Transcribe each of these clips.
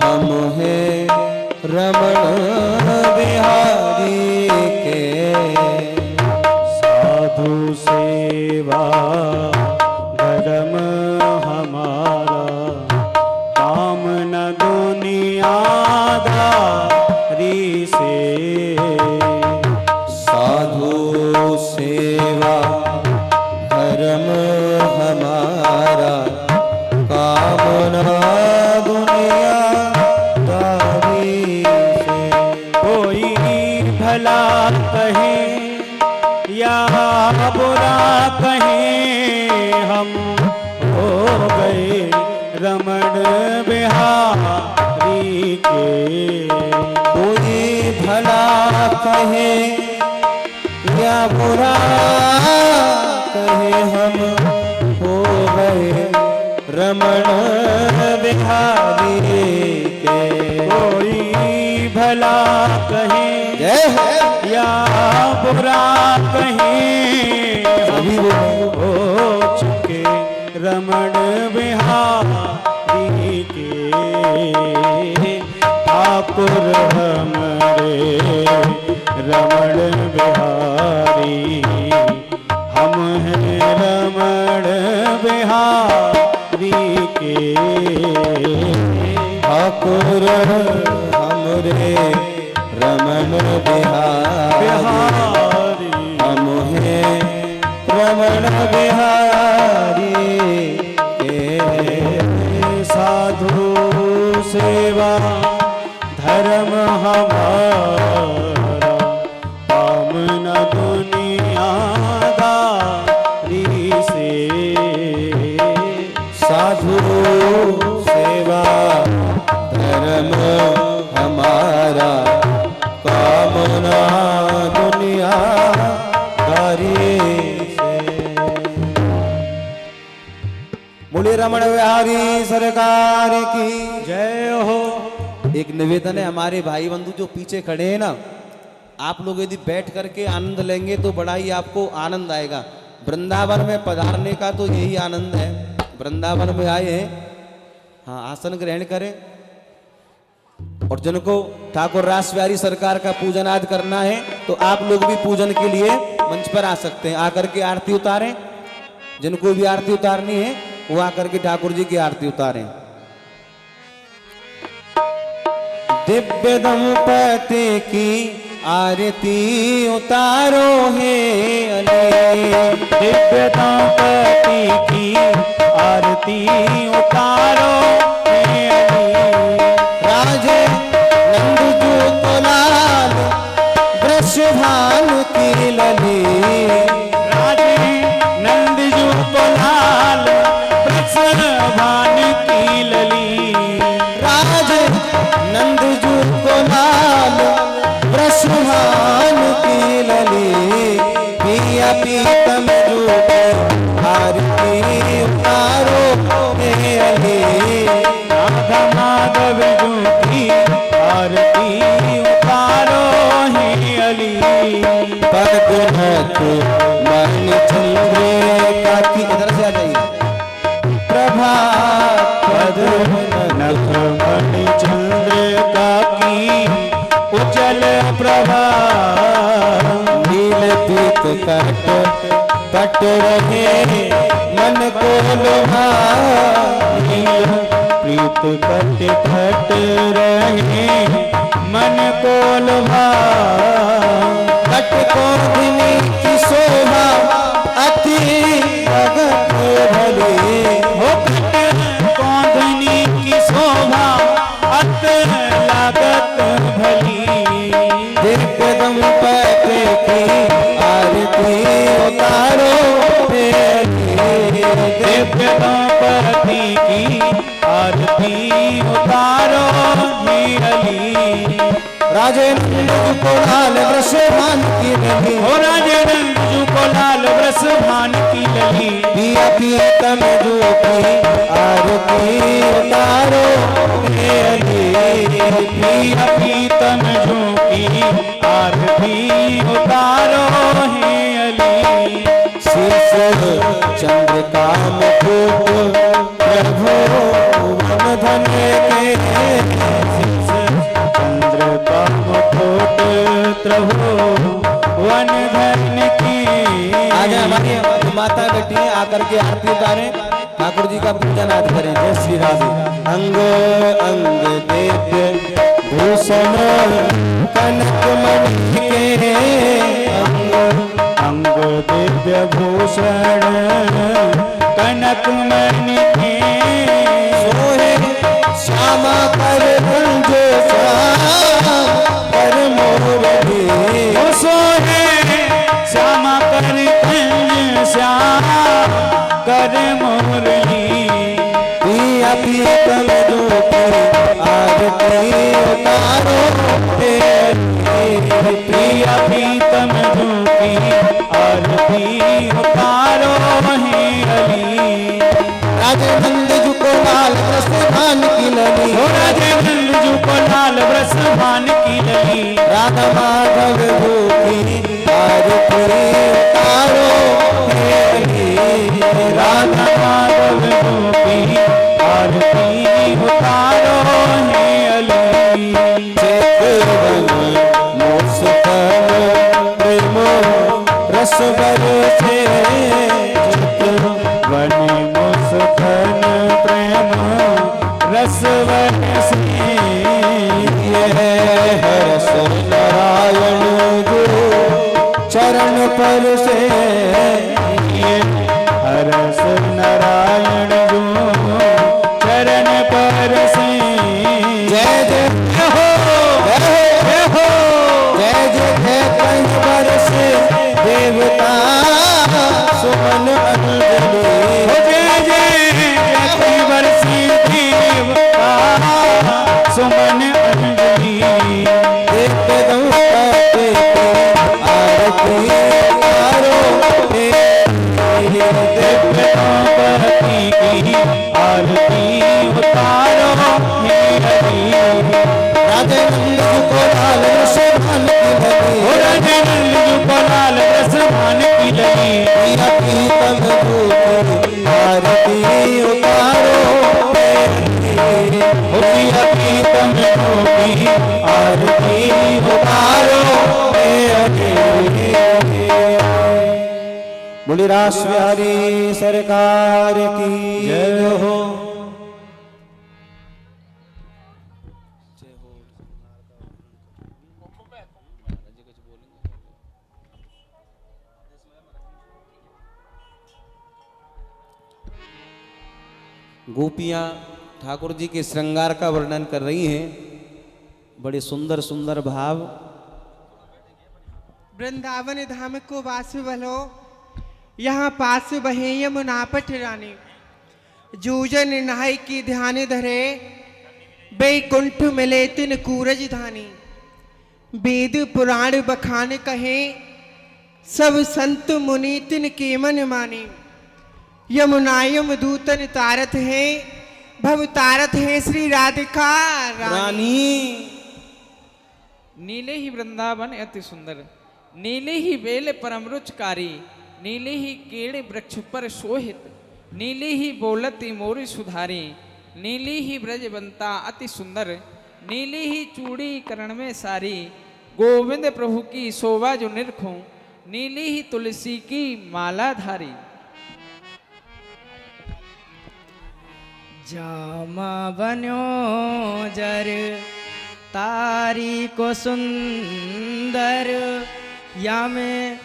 हम हैं रमण बिहारी के। साधु सेवा धर्म हमारा, काम न दुनियादारी से। साधु सेवा धर्म हमारा, काम न दुनियादारी से। कोई भला कहे या बुरा कहे, हम हो गए रमण बिहारी के। कोई भला कहे या बुरा कहे, हम हो गए रमण बिहारी के। कोई भला कहे या बुरा कहे, हम हो चुके रमण बिहारी के। ठाकुर हमरे रमण बिहारी, हम हैं रमण बिहारी के। ठाकुर हमरे रमण बिहारी, हम हैं रमण बिहारी के। साधु सेवा धर्म हमारा, काम न दुनियादारी से। साधु सेवा धर्म हमारा, काम न दुनियादारी से। बोले रमण बिहारी सरकार की जय हो। एक निवेदन है, हमारे भाई बंधु जो पीछे खड़े हैं ना, आप लोग यदि बैठ करके आनंद लेंगे तो बड़ा ही आपको आनंद आएगा। वृंदावन में पधारने का तो यही आनंद है। वृंदावन में आए हैं, हाँ आसन ग्रहण करें। और जिनको ठाकुर रास बिहारी सरकार का पूजन आदि करना है तो आप लोग भी पूजन के लिए मंच पर आ सकते हैं। आकर के आरती उतारें, जिनको भी आरती उतारनी है वो आकर के ठाकुर जी की आरती उतारें। दिव्य दंपति की आरती उतारो है अली। दिव्य दंपति की आरती उतारो है अली। राजे नंदजू को लाल वृषभान की लली। राजे नंदजू को लाल वृषभान की लली। राजे नंदजू को लाल वृषभान की लली। पिया पीतम रूप आरती उतारो हे अली। राधा माधव जू की आरती उतारो है अली। पद्मनाथ मन चंद्रिका की, इधर से आ जाइए। प्रभात पद्मनाथ मणि चंद्रिका की उज्जवल प्रभा। नील पीत कट पट रहे मन को लोभा। नील प्रीत कट फट रहे मन को लुभा। कट कोधिनी की शोभा अति भगत भली। हो कट कोंधनी की शोभा अत लागत भली। दिव्य दंपति की आरती उतारो हे अली। दिव्य दंपति की आरती उतारो हे अली। राजे नंदजू को लाल वृषभान की लली। हो राजे नंदजू को लाल वृषभान की लली। पिया पीतम जू की आरती उतारो हे अली। पिया पीतम जू की आरती उतारो हे अली। शीश चंद्रिका मुकुट प्रभु वन धन के। आकर के आरती उतारें, ठाकुर जी का पूजन आज करें। जय श्री राधे। अंग अंग दिव्य भूषण कनक मणि के, अंग दिव्य भूषण कनक मणि के, सोहे श्यामा कर कुंज कर मोरली, सोहे श्यामा कर कुंज श्याम कर मुरली, पिया पीतम ज्योति आरती उतारो प्रिया प्रीतम धूपी आरती उतारो हे अली। राजे नंद जी को लाल प्रस्थान की लली, हो राजे नंद जी को लाल प्रस्थान की लली, राधा माधव भूखी आरती उतारो हे अली, राधा माधव धूपी आरती उतारो हे अली। प्रेम रस बरसे, वन मुस्कान प्रेम रस बरसे, ये है रस नारायण गुरु चरण पर से, ये हरस नारायण जो चरण पर से। जय जय हो जय हो जय जय कंठ बरसे देवता सुमन अंजलि, हो जय जय बरसी देवता सुमन अंजलि, देखते दो आरती उतारो देवतापति की आरती उतारो हे हरि। राधे नंद को लाल रसभान की लली, हो राजे नंद जी को लाल रसभान की लली, पिया पीतम धूपी आरती उतारो हो प्रिया प्रीतम धूपी आरती उतारो हे हरि। बोली रास बिहारी सरकार की जय हो। गोपियां ठाकुर जी के श्रृंगार का वर्णन कर रही हैं, बड़े सुंदर सुंदर भाव। वृंदावन धाम को वास भलो, यहाँ पास बहे यमुना पट रानी, जूजन नहाय की ध्यान धरे, बैकुंठ मिले तिन कूरज धानी, वेद पुराण बखान कहे, सब संत मुनि तिन के मन माने, यमुना यम दूतन तारत है, भव तारत है श्री राधिका रानी। नीले ही वृंदावन अति सुंदर, नीले ही बेल परम रुचकारी, नीले ही केड़े वृक्ष पर शोहित, नीले ही बोलती मोरी सुधारी, नीली ही ब्रजवंता अति सुंदर, नीली ही चूड़ी करण में सारी, गोविंद प्रभु की शोभा जो निरखूं, नीली ही तुलसी की माला धारी। जामा बन्यो जर तारी को सुंदर, या में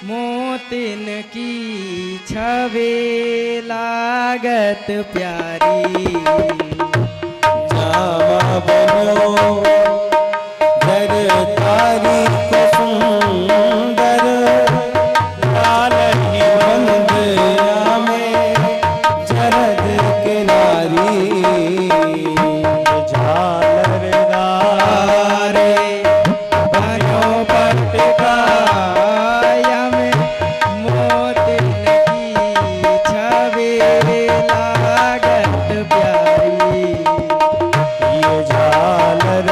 मोतिन की छवि लागत प्यारी, जामा बनो जर तारी को सुंदर, लाल ही बंदिया में जरद के नारी, झालर दारे बन्यो पटका, या में मोतिन की छवि लागत प्यारी, ये झालर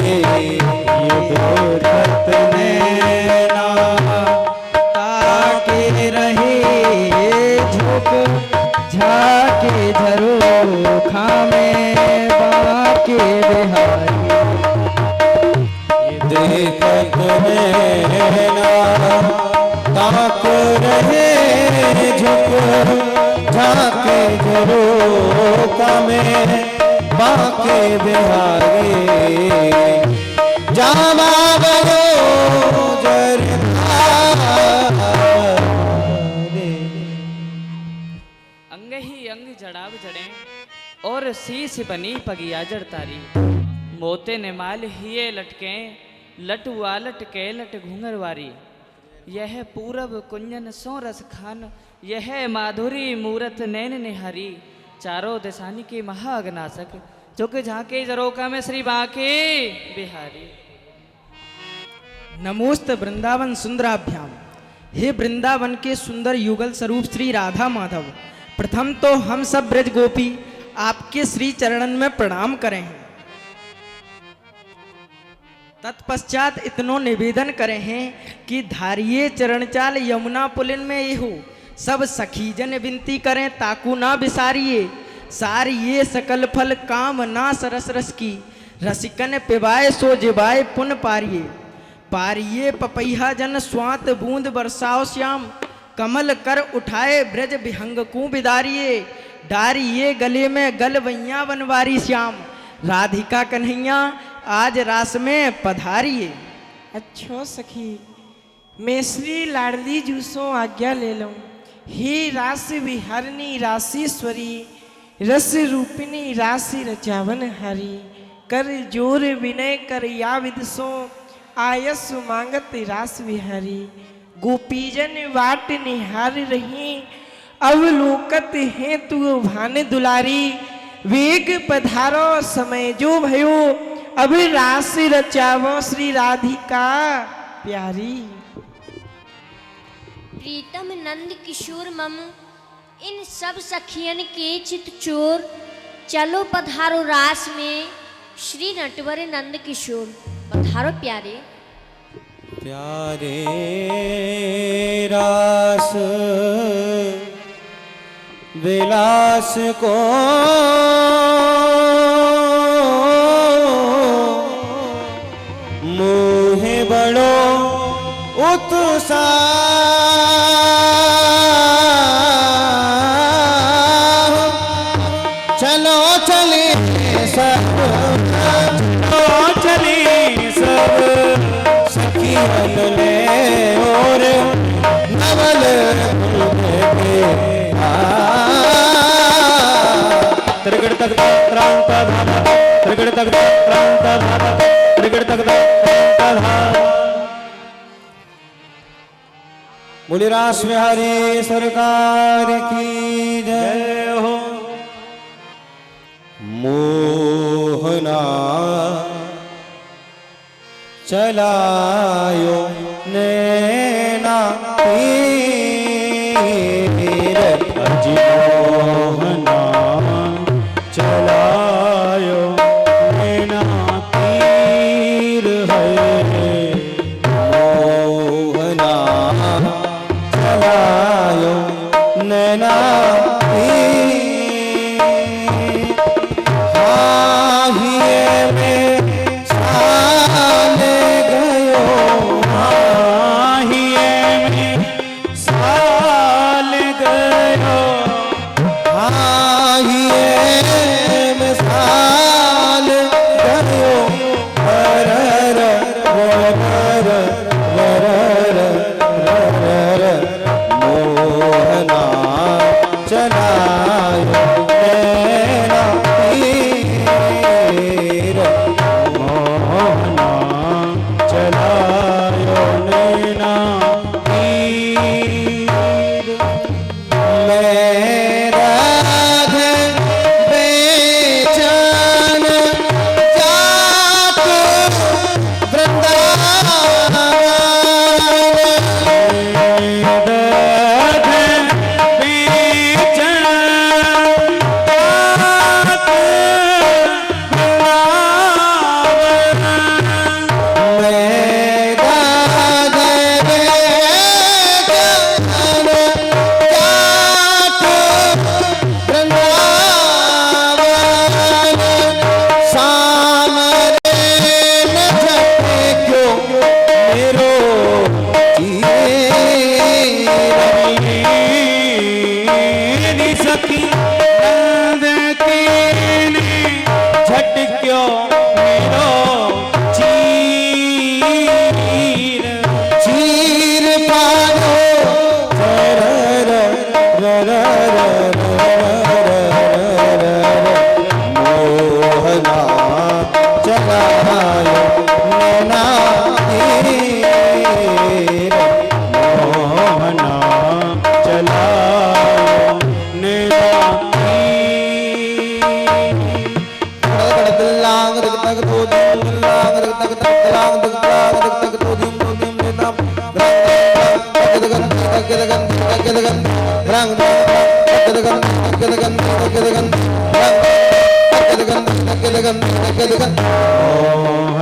ये देखत नैना ताके रहे झुक झाके झरोखा में बाके बिहारी देखत नैना ताक रहे झुक झाके झरोखा में बाके बिहारी जामा गयो अंग ही अंग जड़ाव जड़े और शीश बनी पगिया जड़ तारी मोते ने माल हिये लटके लटुआ लटके लट घूंघरवारी यह पूरब कुंजन सो रस खान यह माधुरी मूरत नैन निहारी चारों दिशानी के महाअगनासक जो कि झांके जरोका में श्री बांके बिहारी। नमोस्त वृंदावन सुंदराभ्याम। हे वृंदावन के सुंदर युगल स्वरूप श्री राधा माधव, प्रथम तो हम सब ब्रज गोपी आपके श्री चरणन में प्रणाम करें हैं। तत्पश्चात इतनो निवेदन करे हैं कि धारिये चरण चाल यमुना पुलिन में ये हो सब सखीजन विनती करें ताकू ना बिसारिये सारिये सकल फल काम ना सरस रस की रसिकन पिबाए सो जिबाए पुन पारिये पारिये पपैहा जन स्वात बूंद बरसाओ श्याम कमल कर उठाए ब्रज विहंग को बिदारिये डारिये गले में गलवैया बनवारी श्याम राधिका कन्हैया आज रास में पधारिये। अच्छो सखी मैं श्री लाडली जूसों आज्ञा ले लूं। हे रास विहारिणी रासीश्वरी रस रूपिणी राशि रचावन हरी कर जोर विनय कर या विदसो आयस मांगत रास विहारी गोपीजन वाट निहार रही अवलोकत है तू भान दुलारी वेग पधारो समय जो भयो अब रास रचावो श्री राधिका प्यारी। प्रीतम नंद किशोर मम इन सब सखियन के चित चोर चलो पधारो रास में श्री नटवर नंद किशोर पधारो प्यारे प्यारे रास विलास को मोहे बड़ो उत्साह चलो चले सब चले सब सखी बदले और नवल त्रिगड़ तक प्रांत धारा त्रिगड़ तक प्रांत धारा त्रिगड़ तक प्रांत धारा बोले रास बिहारी सरकार की जय हो। मोहना चलायो नैना तीर अजी मोहना चलायो नैना तीर है मोहना चलायो नैना तीर हाहिए में साले गयो हाहिए में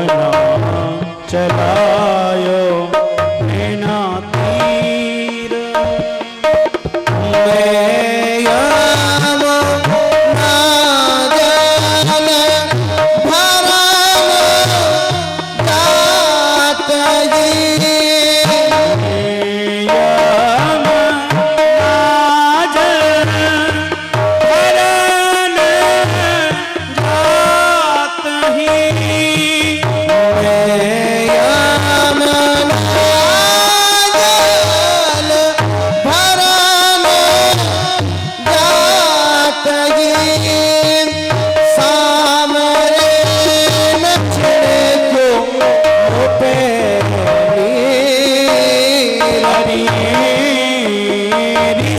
मोहना चलायो नैना तीर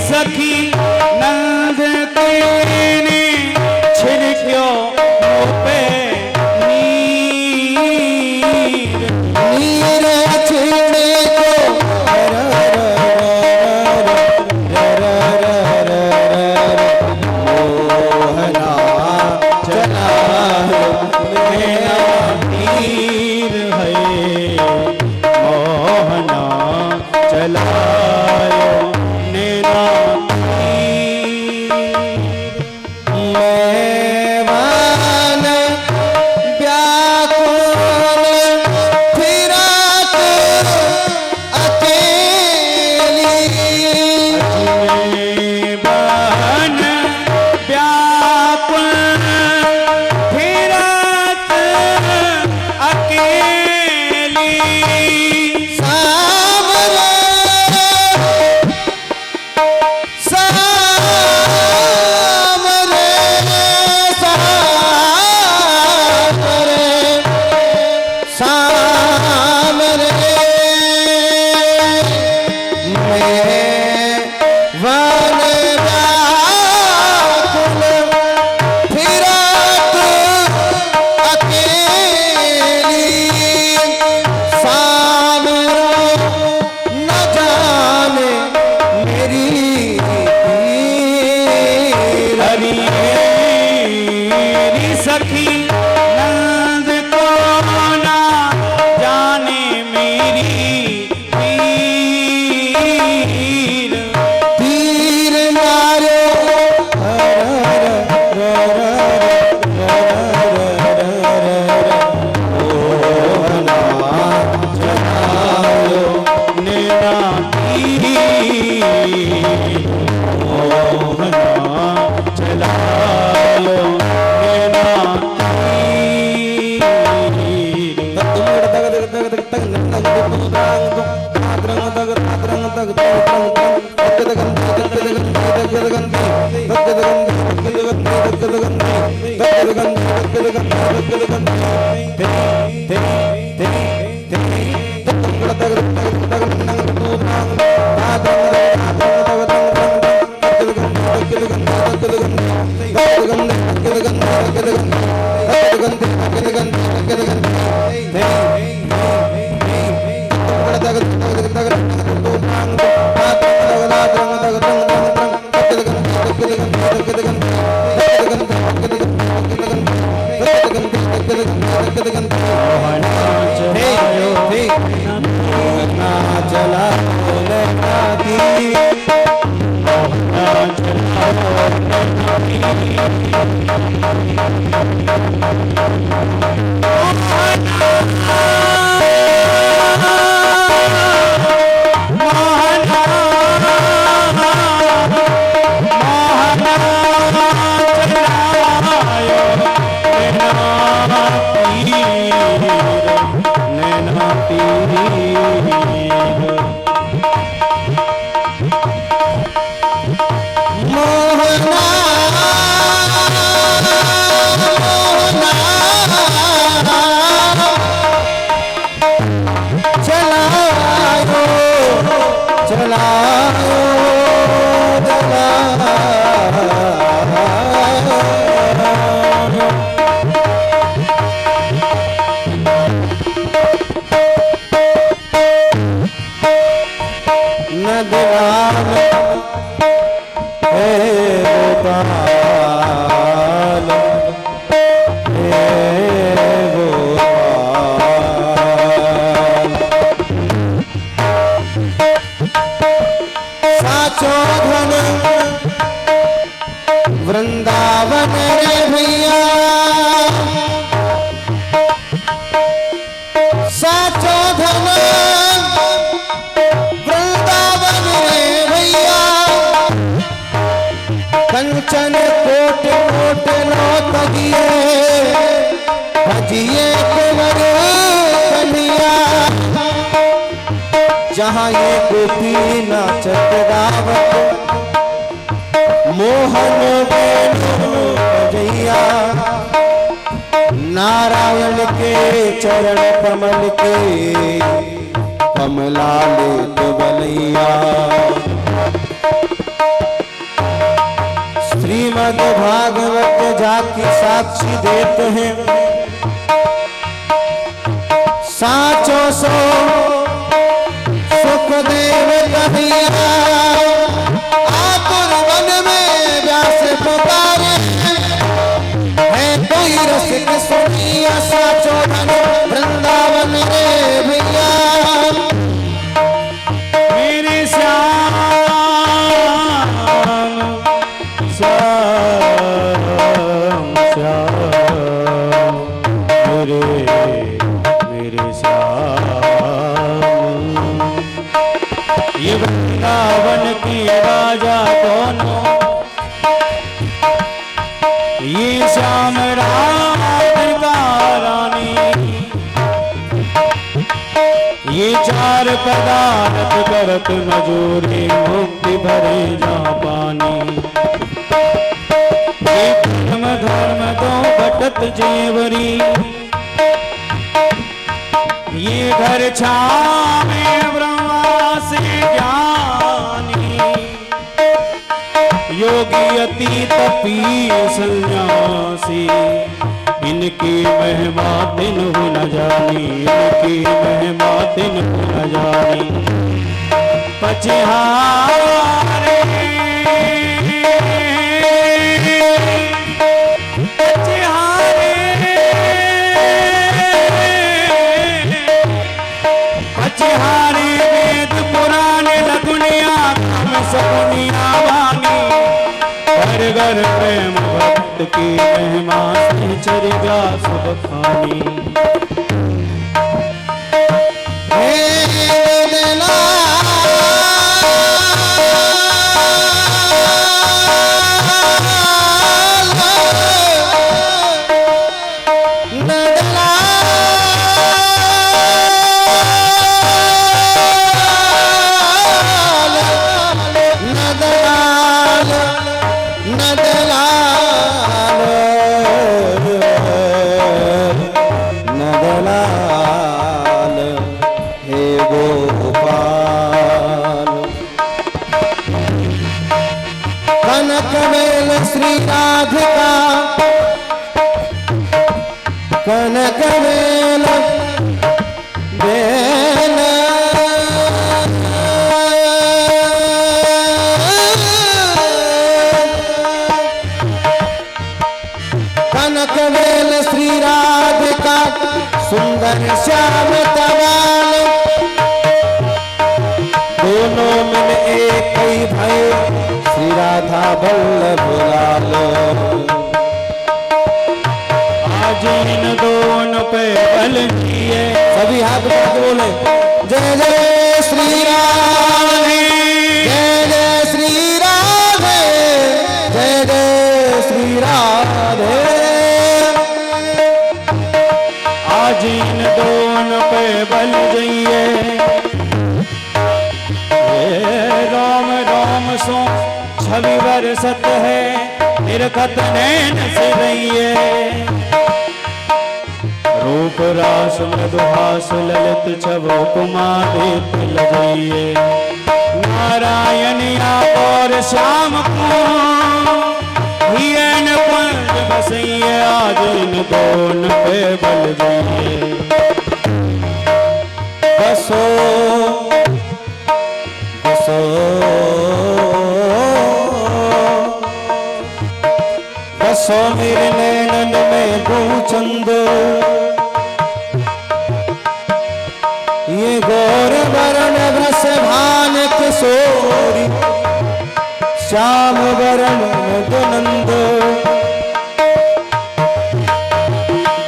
सखी नंद तेने छिड़क्यो पे नीर नीर छिड़े मोहना चलायो नैना तीर है मोहना चलायो नैना सखी नंद को ना जाने मेरी पीर तीर मारो चलायो नैना तीर मोहना चलायो धन वृंदावन रे भैया, कंचन कोट कोट लो तजिए, भजिए कुंवर कन्हैया। जहाँ ये गोपी नाचत गावत, मोहन बेनो बजैया, नारायण के चरण कमल के कमला लेत बलैया। श्रीमद् भागवत जाकी साक्षी देते हैं, साचो सो सुखदेव कन्हैया। आतुर वन में व्यास पुकारे, है कोई रसिक सुनिया साचो धन वृंदावन रे भैया। मेरे श्याम श्याम श्याम, मेरे श्याम। ये वृंदावन की राजा दोनों, ये श्याम राधिका रानी, ये चार पदार्थ करत मजूरी, मुक्ति भरे जा पानी। ये धर्म धर्म दो बटत जेवरी, ये घर छावे ब्रह्मा से ज्ञानी। योगी अति तपी सन्यासी, इनकी महिमा दिन हो न जानी, इनकी महिमा दिन हो न जानी। पचहारे पचहारे वेद पुराण लगुनिया, काम सगुनिया वाणी। घर घर प्रेम भक्त की महिमा से चरिगा सब खानी। कनकवेल श्री राधिका, कनकवेल बेल कनकवेल श्री राधिका, सुंदर श्याम तवाल। दोनों मिल एक ही भय, श्री राधा वल्लभ लाल। आज इन दोनों पे बल दिए, सभी हाथ उठा के बोले जय जय श्री राधे, जय जय श्री राधे, जय जय श्री राधे। आज इन दोनों पे बल जाइए, राम राम सो छवि बरसत है, निरखत नैन से रहिए। रूप रास मधुहास ललित छवो कुमा देत लजाइए। नारायण या और श्याम को हियन पंच बसइए, आज इन दोनों पे बल जाइए। बसो बसो बसो मेरे नैनन में गोचंद, ये गौर वरण वृष भान किशोरी, श्याम वरण मधुनंद।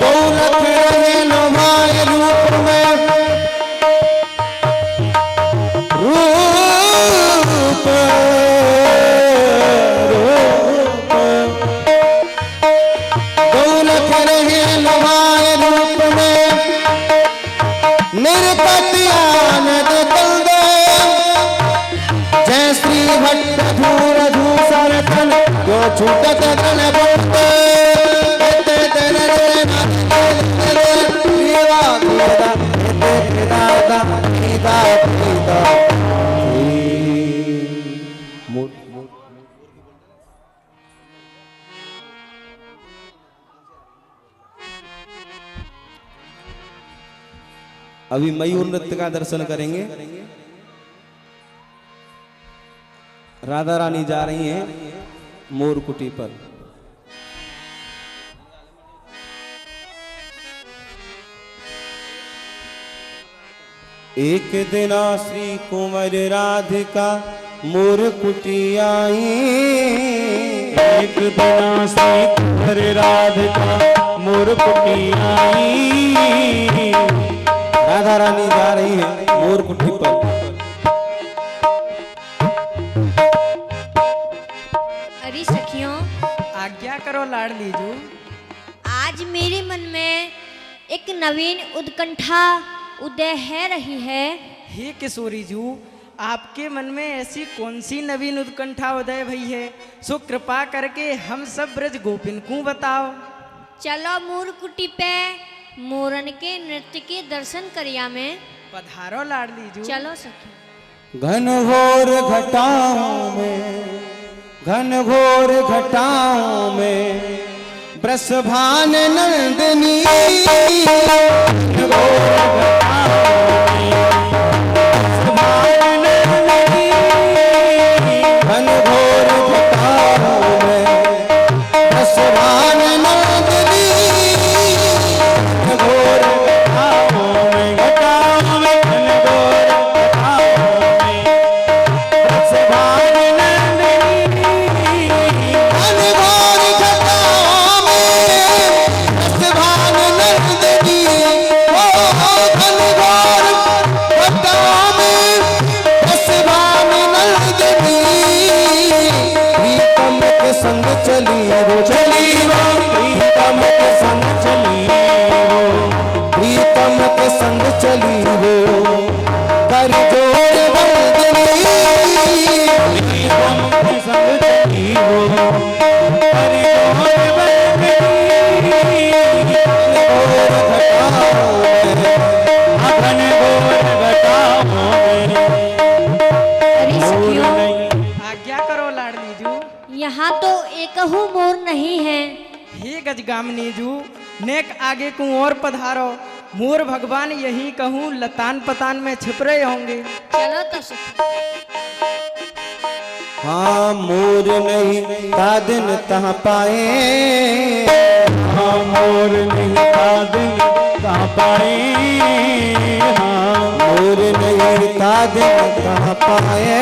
दौलत रहे लो भाई रूप में, निर्गत्यानद तंदे जय श्री भट्ट धूर धूसर तन जो छूटत तन बोलते अभी मयूर नृत्य का दर्शन करेंगे। राधा रानी जा रही हैं मोरकुटी पर। एक दिन श्री कुंवर राधिका मोरकुटी आई। एक दिन श्री कुंवर राधिका मोरकुटी आई। राधा रानी जा रही है मोरकुटी पर। अरे सखियों, आज्ञा करो लाडली जू। आज मेरे मन में एक नवीन उत्कंठा उदय है रही है। हे किशोरी जू, आपके मन में ऐसी कौन सी नवीन उत्कंठा उदय भई है? सो कृपा करके हम सब ब्रज गोपिन को बताओ। चलो मोरकुटी पे मोरन के नृत्य के दर्शन करिया में। पधारो लाडली जू। चलो सखी। घनघोर घटाओं में, घनघोर घटाओं में वृषभान नंदिनी। संग चली वो चली वो प्रीतम के संग चली वो, प्रीतम के संग चली वो कर जोड़ बंदनी। प्रीतम के संग चली वो कर जोड़ बंदनी। घनघोर घटाओं में। अरे सखियों, आज्ञा करो लाडली जू। यहाँ तो एकहू मोर नहीं है। हे गजगामिनी जू, नेक आगे को और पधारो। मोर भगवान यही कहूँ लतान पतान में छिप रहे होंगे। चलो तो सखी। हाँ मोर नहीं ता दिन तहाँ पाए। हाँ मोर नहीं ता दिन तहाँ पाए। हाँ मोर नहीं ता दिन तहाँ पाए।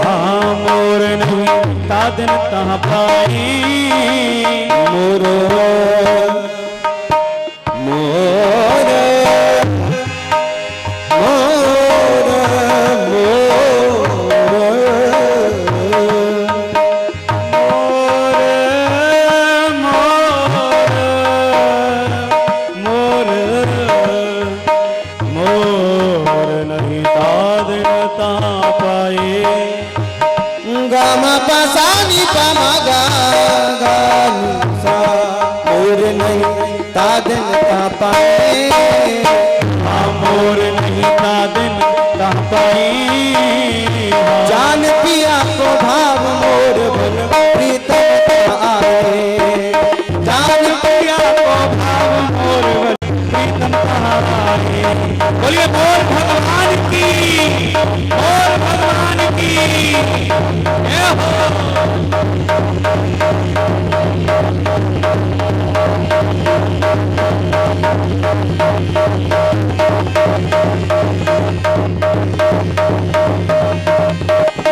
हाँ मोर नहीं ता दिन तहाँ पाए। मोर मोर पसानी पमगा गानी सा मोर नहीं ता दिन ता पाए। मोर नहीं ता दिन ता पाए। जान पिया को भाव मोर बन प्रीतम आए। जान पिया को भाव मोर बन प्रीतम आए। बोलिए मोर भगवान की, मोर भगवान की जय हो।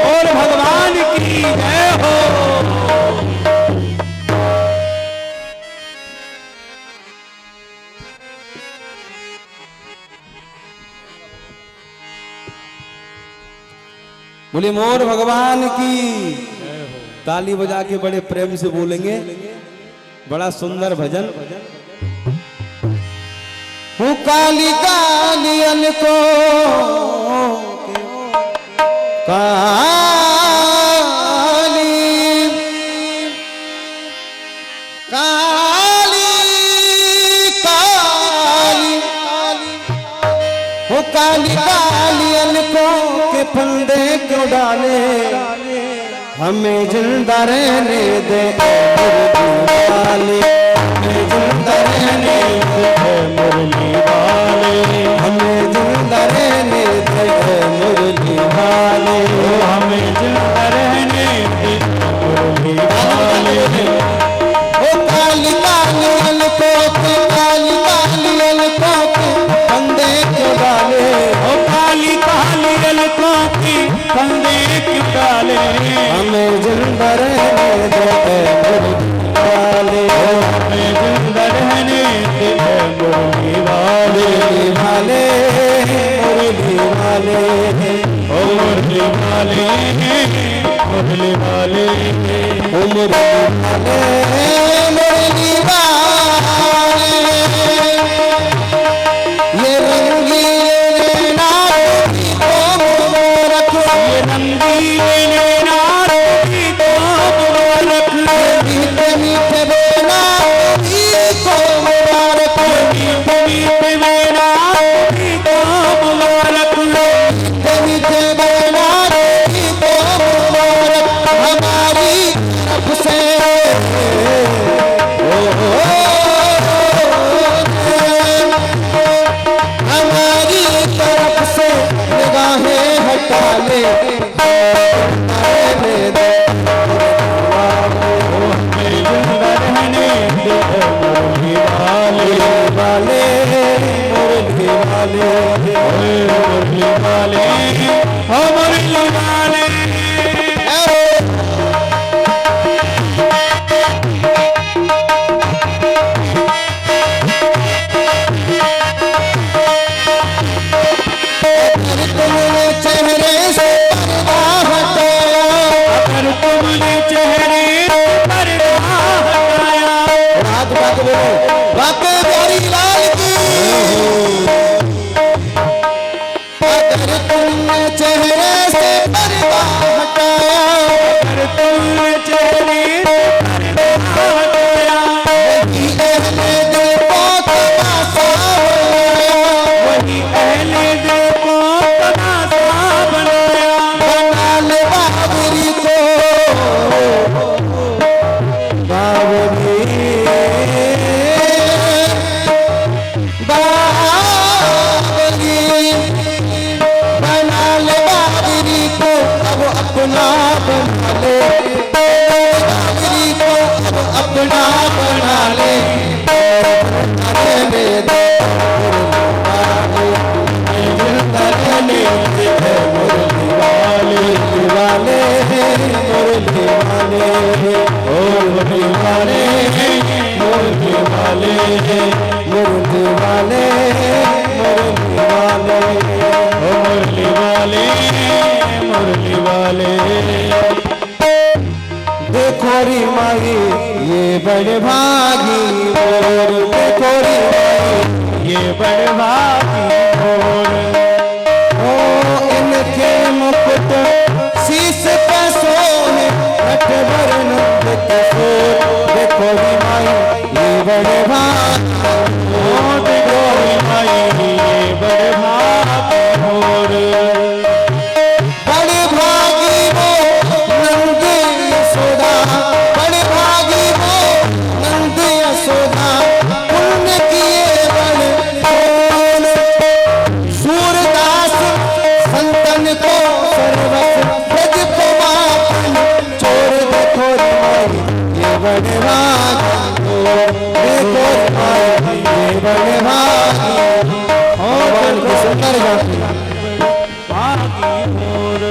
और भगवान की जय हो। बोले मोर भगवान की। ताली बजा के बड़े प्रेम से बोलेंगे। बड़ा सुंदर भजन। काली कालियन को काली काली काली वो काली कालियन को के फंदे क्यों डाले हमें जिंदा रहने दे मुरली वाले हमें जिंदा रहने दे मुरली वाले हमें जिंदा रहने दे मुरली वाले हमें जिंदा रहने दे मुरली वाले ओ काली काली अलको काली काली अलको बंदे क्यों डाले ओ काली काली अलकों की फंदे क्यों डाले हमें जिंदा रहने दे मुरली वाले हमें जिंदा रहने दे मुरली वाले वाले मुरली वाले ओ मुरली वाले मुरली वाले मुरली वाले मुरली वाले ये रंगीले नाथ को मुबारक ये रंगीले नाथ को मुबारक मीठे मीठे बेना को मुबारक मीठे मीठे नाथ को मुबारक मीठे मीठे बेना को मुबारक हमारी तरफ से हमारी तरफ से निगाहें हटा ले रहने दे हमें जिंदा रहने दे मुरली वाले वाले मुरली वाले मुरली वाले ओ मुरली वाले तुमने चेहरे से पर्दा हटाया अगर तुमने चेहरे पर हटाया रात बात बोलो बातें प्यारी लाल की अगर तुमने चेहरे से पर्दा हटाया अगर तुमने चेहरे पर हटाया वही अहले दिल को तमाशा बनाया वही अहले दिल को तमाशा बनाया बना ले बाबरी को बाबरी बाबरी बना ले बाबरी को अब अपना बना ले बाबरी को अब अपना बना ले रहने दे जिंदा रहने दे मुरली वाले वाले मुरली वाले ओ मुरली वाले मुरली वाले मुरली वाले मुरली वाले ओ मुरली वाले मुरली वाले देखो री माई ये बड़े भागी और देखो री माई ये बड़भागी मोर ओ इनके मुकुट शीश पे सोने नटवर नंद किशोर देखो री माई ये बड़े भागी ओ देखो रे माई ये बड़भागी मोर बड़े भागी वो नंद यशोदा बड़े भागी वो नंद यशोदा पुण्य किए बड़े कौन सूरदास संतन को सर्वस ब्रज को माखन चोर देखो रे माई ये बड़े भागी देखो रे माई ये बड़े भागी और सुंदर गाती भागी मोर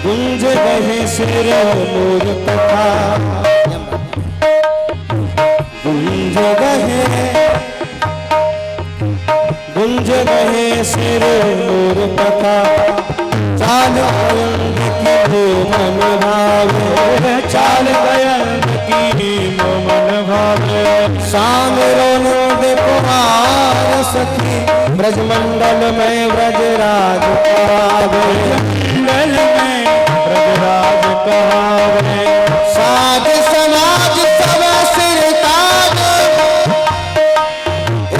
गुंज गहे सिर मोर कथा गुंज गहे सिर मोर कथा चाल आनंद की मन भावे चाल शाम रोनक कुमार सखी ब्रजमंडल में ब्रजराज कहावे, मंडल में ब्रजराज कहावे। साध समाज सब सिर ताज,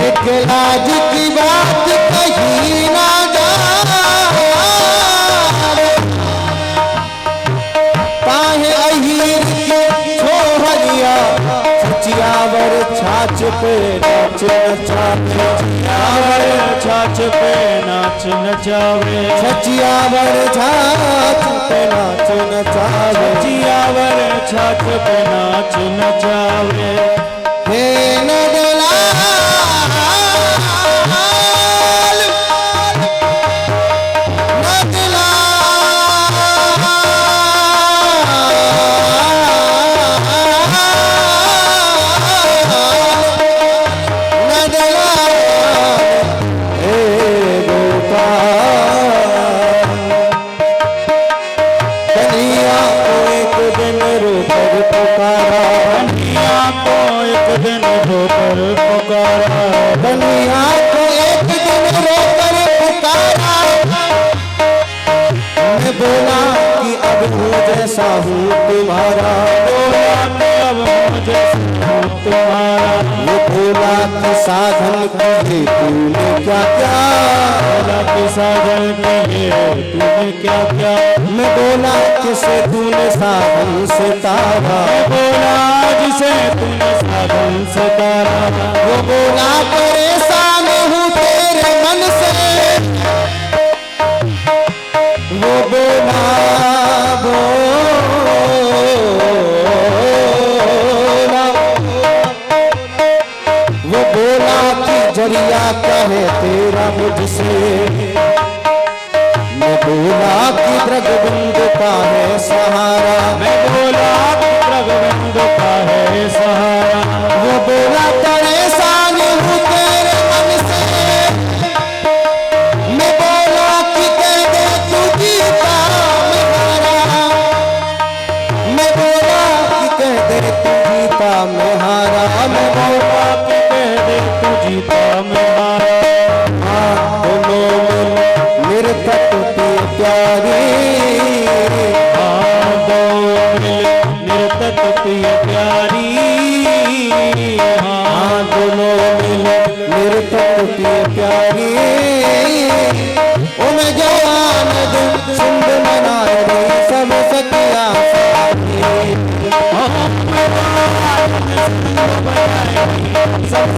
एक लाज की बात कही ना जाए, काहे अहीर की छोहरिया सचियावर छाछ पे नाच नचावे, छाछ पे नाच नचावे, सचियावर छाछ पे नाच नचावे, जियावर छाछ पे नाच नचावे। हे नदलाल कन्हैया को एक दिन रोकर पुकारा, कन्हैया को एक दिन रोकर पुकारा, मैं बोला कि अब हूँ जैसा हूँ तुम्हारा, बोला कि अब मुझे तुम्हारा। वो बोला कि साधन किए तूने क्या क्या, बोला कि साधन किए तूने क्या क्या, मैं बोला किसे तूने साधन से तारा, बोला जिसे तूने साधन से तारा। वो बोला परेशान हूँ तेरे मन से, वो बोला वो बोला कि जरिया कहे तेरा मुझसे, मैं बोला कि द्रगबंद का है सहारा, मैं बोला कि प्रगबंध का है सहारा। वो बोला परेशान हूँ तेरे मन से, मैं बोला कि कह दे तू जीता मैं हारा, मैं बोला कि कह दे तू जीता मैं हारा, मैं बोला कि कह दे तू जीता मैं हारा। हाँ दोनों मिल मेरे तक प्यारी, हाँ दोनों मिल मेरे तक प्यारी, हाँ दोनों मिल मेरे तक प्यारी, उन जवान दिन सुंद मना रही सब सखिया साथी, सब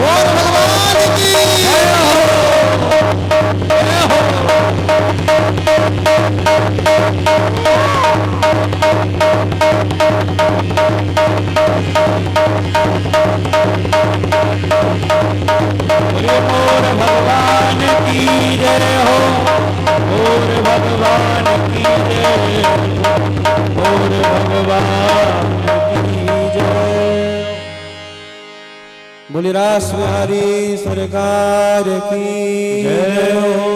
और भगवान की और भगवान की जय हो, और भगवान की जय, और भगवान की जय। बोली रास बिहारी सरकार की जय हो।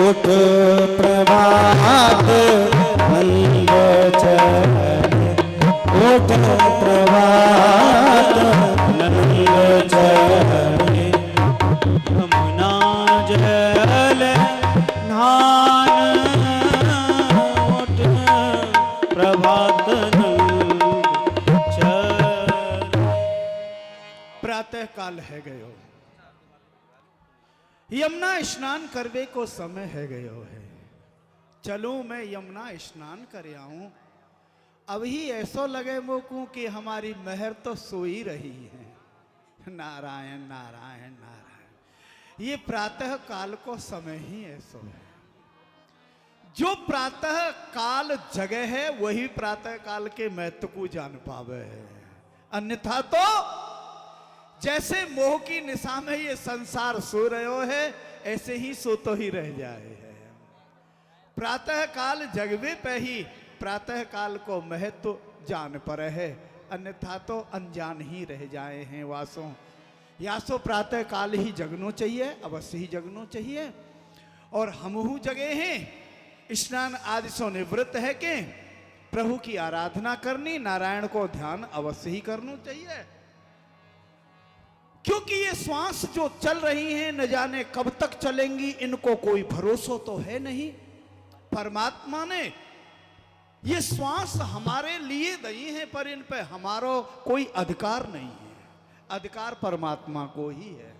उठ प्रभात नंद चरण, उठ प्रभात नंद चरण, यमुना जल नहान, उठ प्रभात नंद चल। प्रातः काल है गयो, यमुना स्नान करवे को समय है गयो है। चलूं मैं यमुना स्नान कर आऊं, अभी ऐसो लगे मोकू कि हमारी महर तो सोई रही है। नारायण नारायण नारायण, ये प्रातः काल को समय ही ऐसो है। जो प्रातः काल जगह है वही प्रातः काल के महत्व को जान पावे है, अन्यथा तो जैसे मोह की निशा में ये संसार सो रहे है, ऐसे ही सो तो ही रह जाए है। प्रातः काल जगवे पे ही प्रातः काल को महत्व जान पर है। अन्यथा तो अनजान ही रह जाए हैं वासों। यासो प्रातः काल ही जगनो चाहिए, अवश्य ही जगनो चाहिए। और हमहू जगे हैं, स्नान आदि सो निवृत्त है के प्रभु की आराधना करनी, नारायण को ध्यान अवश्य ही करना चाहिए। क्योंकि ये श्वास जो चल रही हैं न जाने कब तक चलेंगी, इनको कोई भरोसा तो है नहीं। परमात्मा ने ये श्वास हमारे लिए दी है, पर इन पे हमारा कोई अधिकार नहीं है, अधिकार परमात्मा को ही है।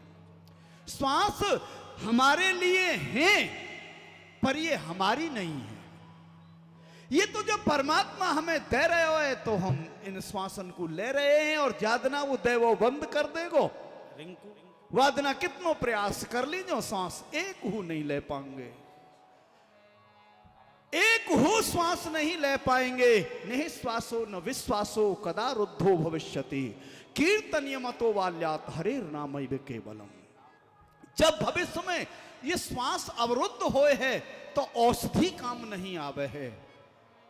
श्वास हमारे लिए है, पर ये हमारी नहीं है। ये तो जब परमात्मा हमें दे रहे हो है तो हम इन श्वासन को ले रहे हैं, और जादना वो दे वो बंद कर देगो वादना कितनो प्रयास कर लीजो, श्वास एक हु नहीं ले पाएंगे, एक हु श्वास नहीं ले पाएंगे। नहीं श्वासो न विश्वासो कदा रुद्धो भविष्यति, कीर्तनियमतो वाल्यात हरेर नाम केवलम। जब भविष्य में ये श्वास अवरुद्ध होए है तो औषधि काम नहीं आवे है,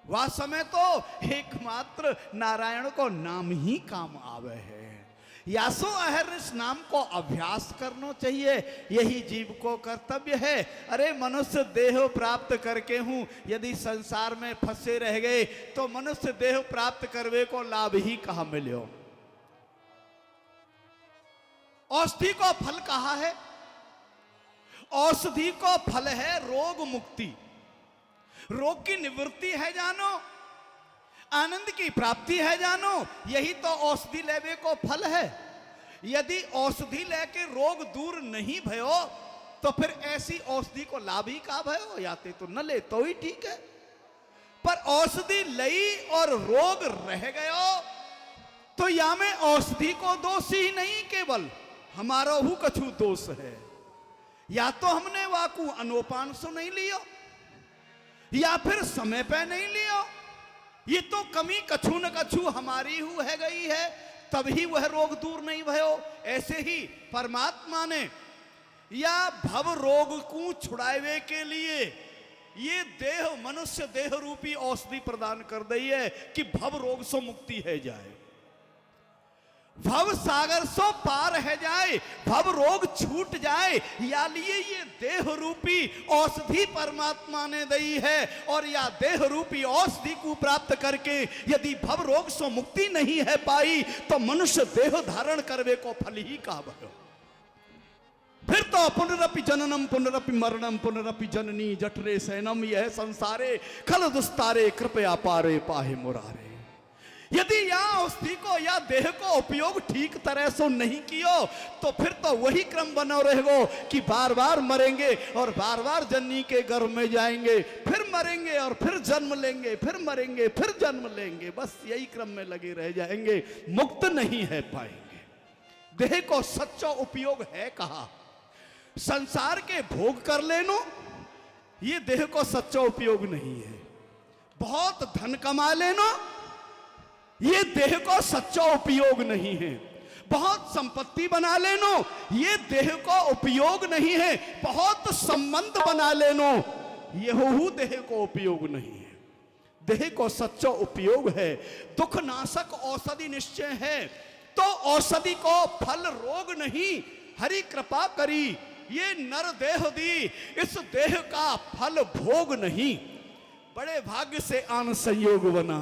वह समय तो एकमात्र नारायण को नाम ही काम आवे है। यासो अहर्निश नाम को अभ्यास करना चाहिए, यही जीव को कर्तव्य है। अरे मनुष्य देह प्राप्त करके हूं, यदि संसार में फंसे रह गए तो मनुष्य देह प्राप्त करवे को लाभ ही कहां मिलो। औषधि को फल कहा है? औषधि को फल है रोग मुक्ति, रोग की निवृत्ति है जानो, आनंद की प्राप्ति है जानो, यही तो औषधि लेवे को फल है। यदि औषधि लेके रोग दूर नहीं भयो तो फिर ऐसी औषधि को लाभ ही का भयो, याते तो न ले तो ही ठीक है। पर औषधि लई और रोग रह गयो तो या में औषधि को दोष ही नहीं, केवल हमारा हु कछु दोष है। या तो हमने वाकू अनोपान से नहीं लियो, या फिर समय पे नहीं लियो। ये तो कमी कछु न कछु हमारी हु है गई है, तभी वह रोग दूर नहीं भयो। ऐसे ही परमात्मा ने या भव रोग को छुड़ावे के लिए ये देह, मनुष्य देह रूपी औषधि प्रदान कर दी है कि भव रोग से मुक्ति है जाए, भव सागर सो पार है जाए, भव रोग छूट जाए। या लिए ये देह रूपी औषधि परमात्मा ने दी है, और या देह रूपी औषधि को प्राप्त करके यदि भव रोग से मुक्ति नहीं है पाई तो मनुष्य देह धारण करवे को फल ही कहा भयो। फिर तो पुनरपि जननम पुनरपि मरणम पुनरपि जननी जठरे सैनम, यह संसारे खल दुस्तारे कृपया पारे पाहे मुरारे। यदि या औषधि को या देह को उपयोग ठीक तरह से नहीं कियो तो फिर तो वही क्रम बना रहेगो कि बार बार मरेंगे और बार बार जननी के गर्भ में जाएंगे, फिर मरेंगे और फिर जन्म लेंगे, फिर मरेंगे फिर जन्म लेंगे, बस यही क्रम में लगे रह जाएंगे, मुक्त नहीं है पाएंगे। देह को सच्चा उपयोग है कहा, संसार के भोग कर लेनो ये देह को सच्चा उपयोग नहीं है। बहुत धन कमा लेनो ये देह को सच्चा उपयोग नहीं है। बहुत संपत्ति बना लेनो ये देह को उपयोग नहीं है। बहुत संबंध बना लेनो यह देह को उपयोग नहीं है। देह को सच्चा उपयोग है, दुख नाशक औषधि निश्चय है। तो औषधि को फल रोग नहीं, हरि कृपा करी ये नर देह दी, इस देह का फल भोग नहीं। बड़े भाग्य से आन संयोग बना,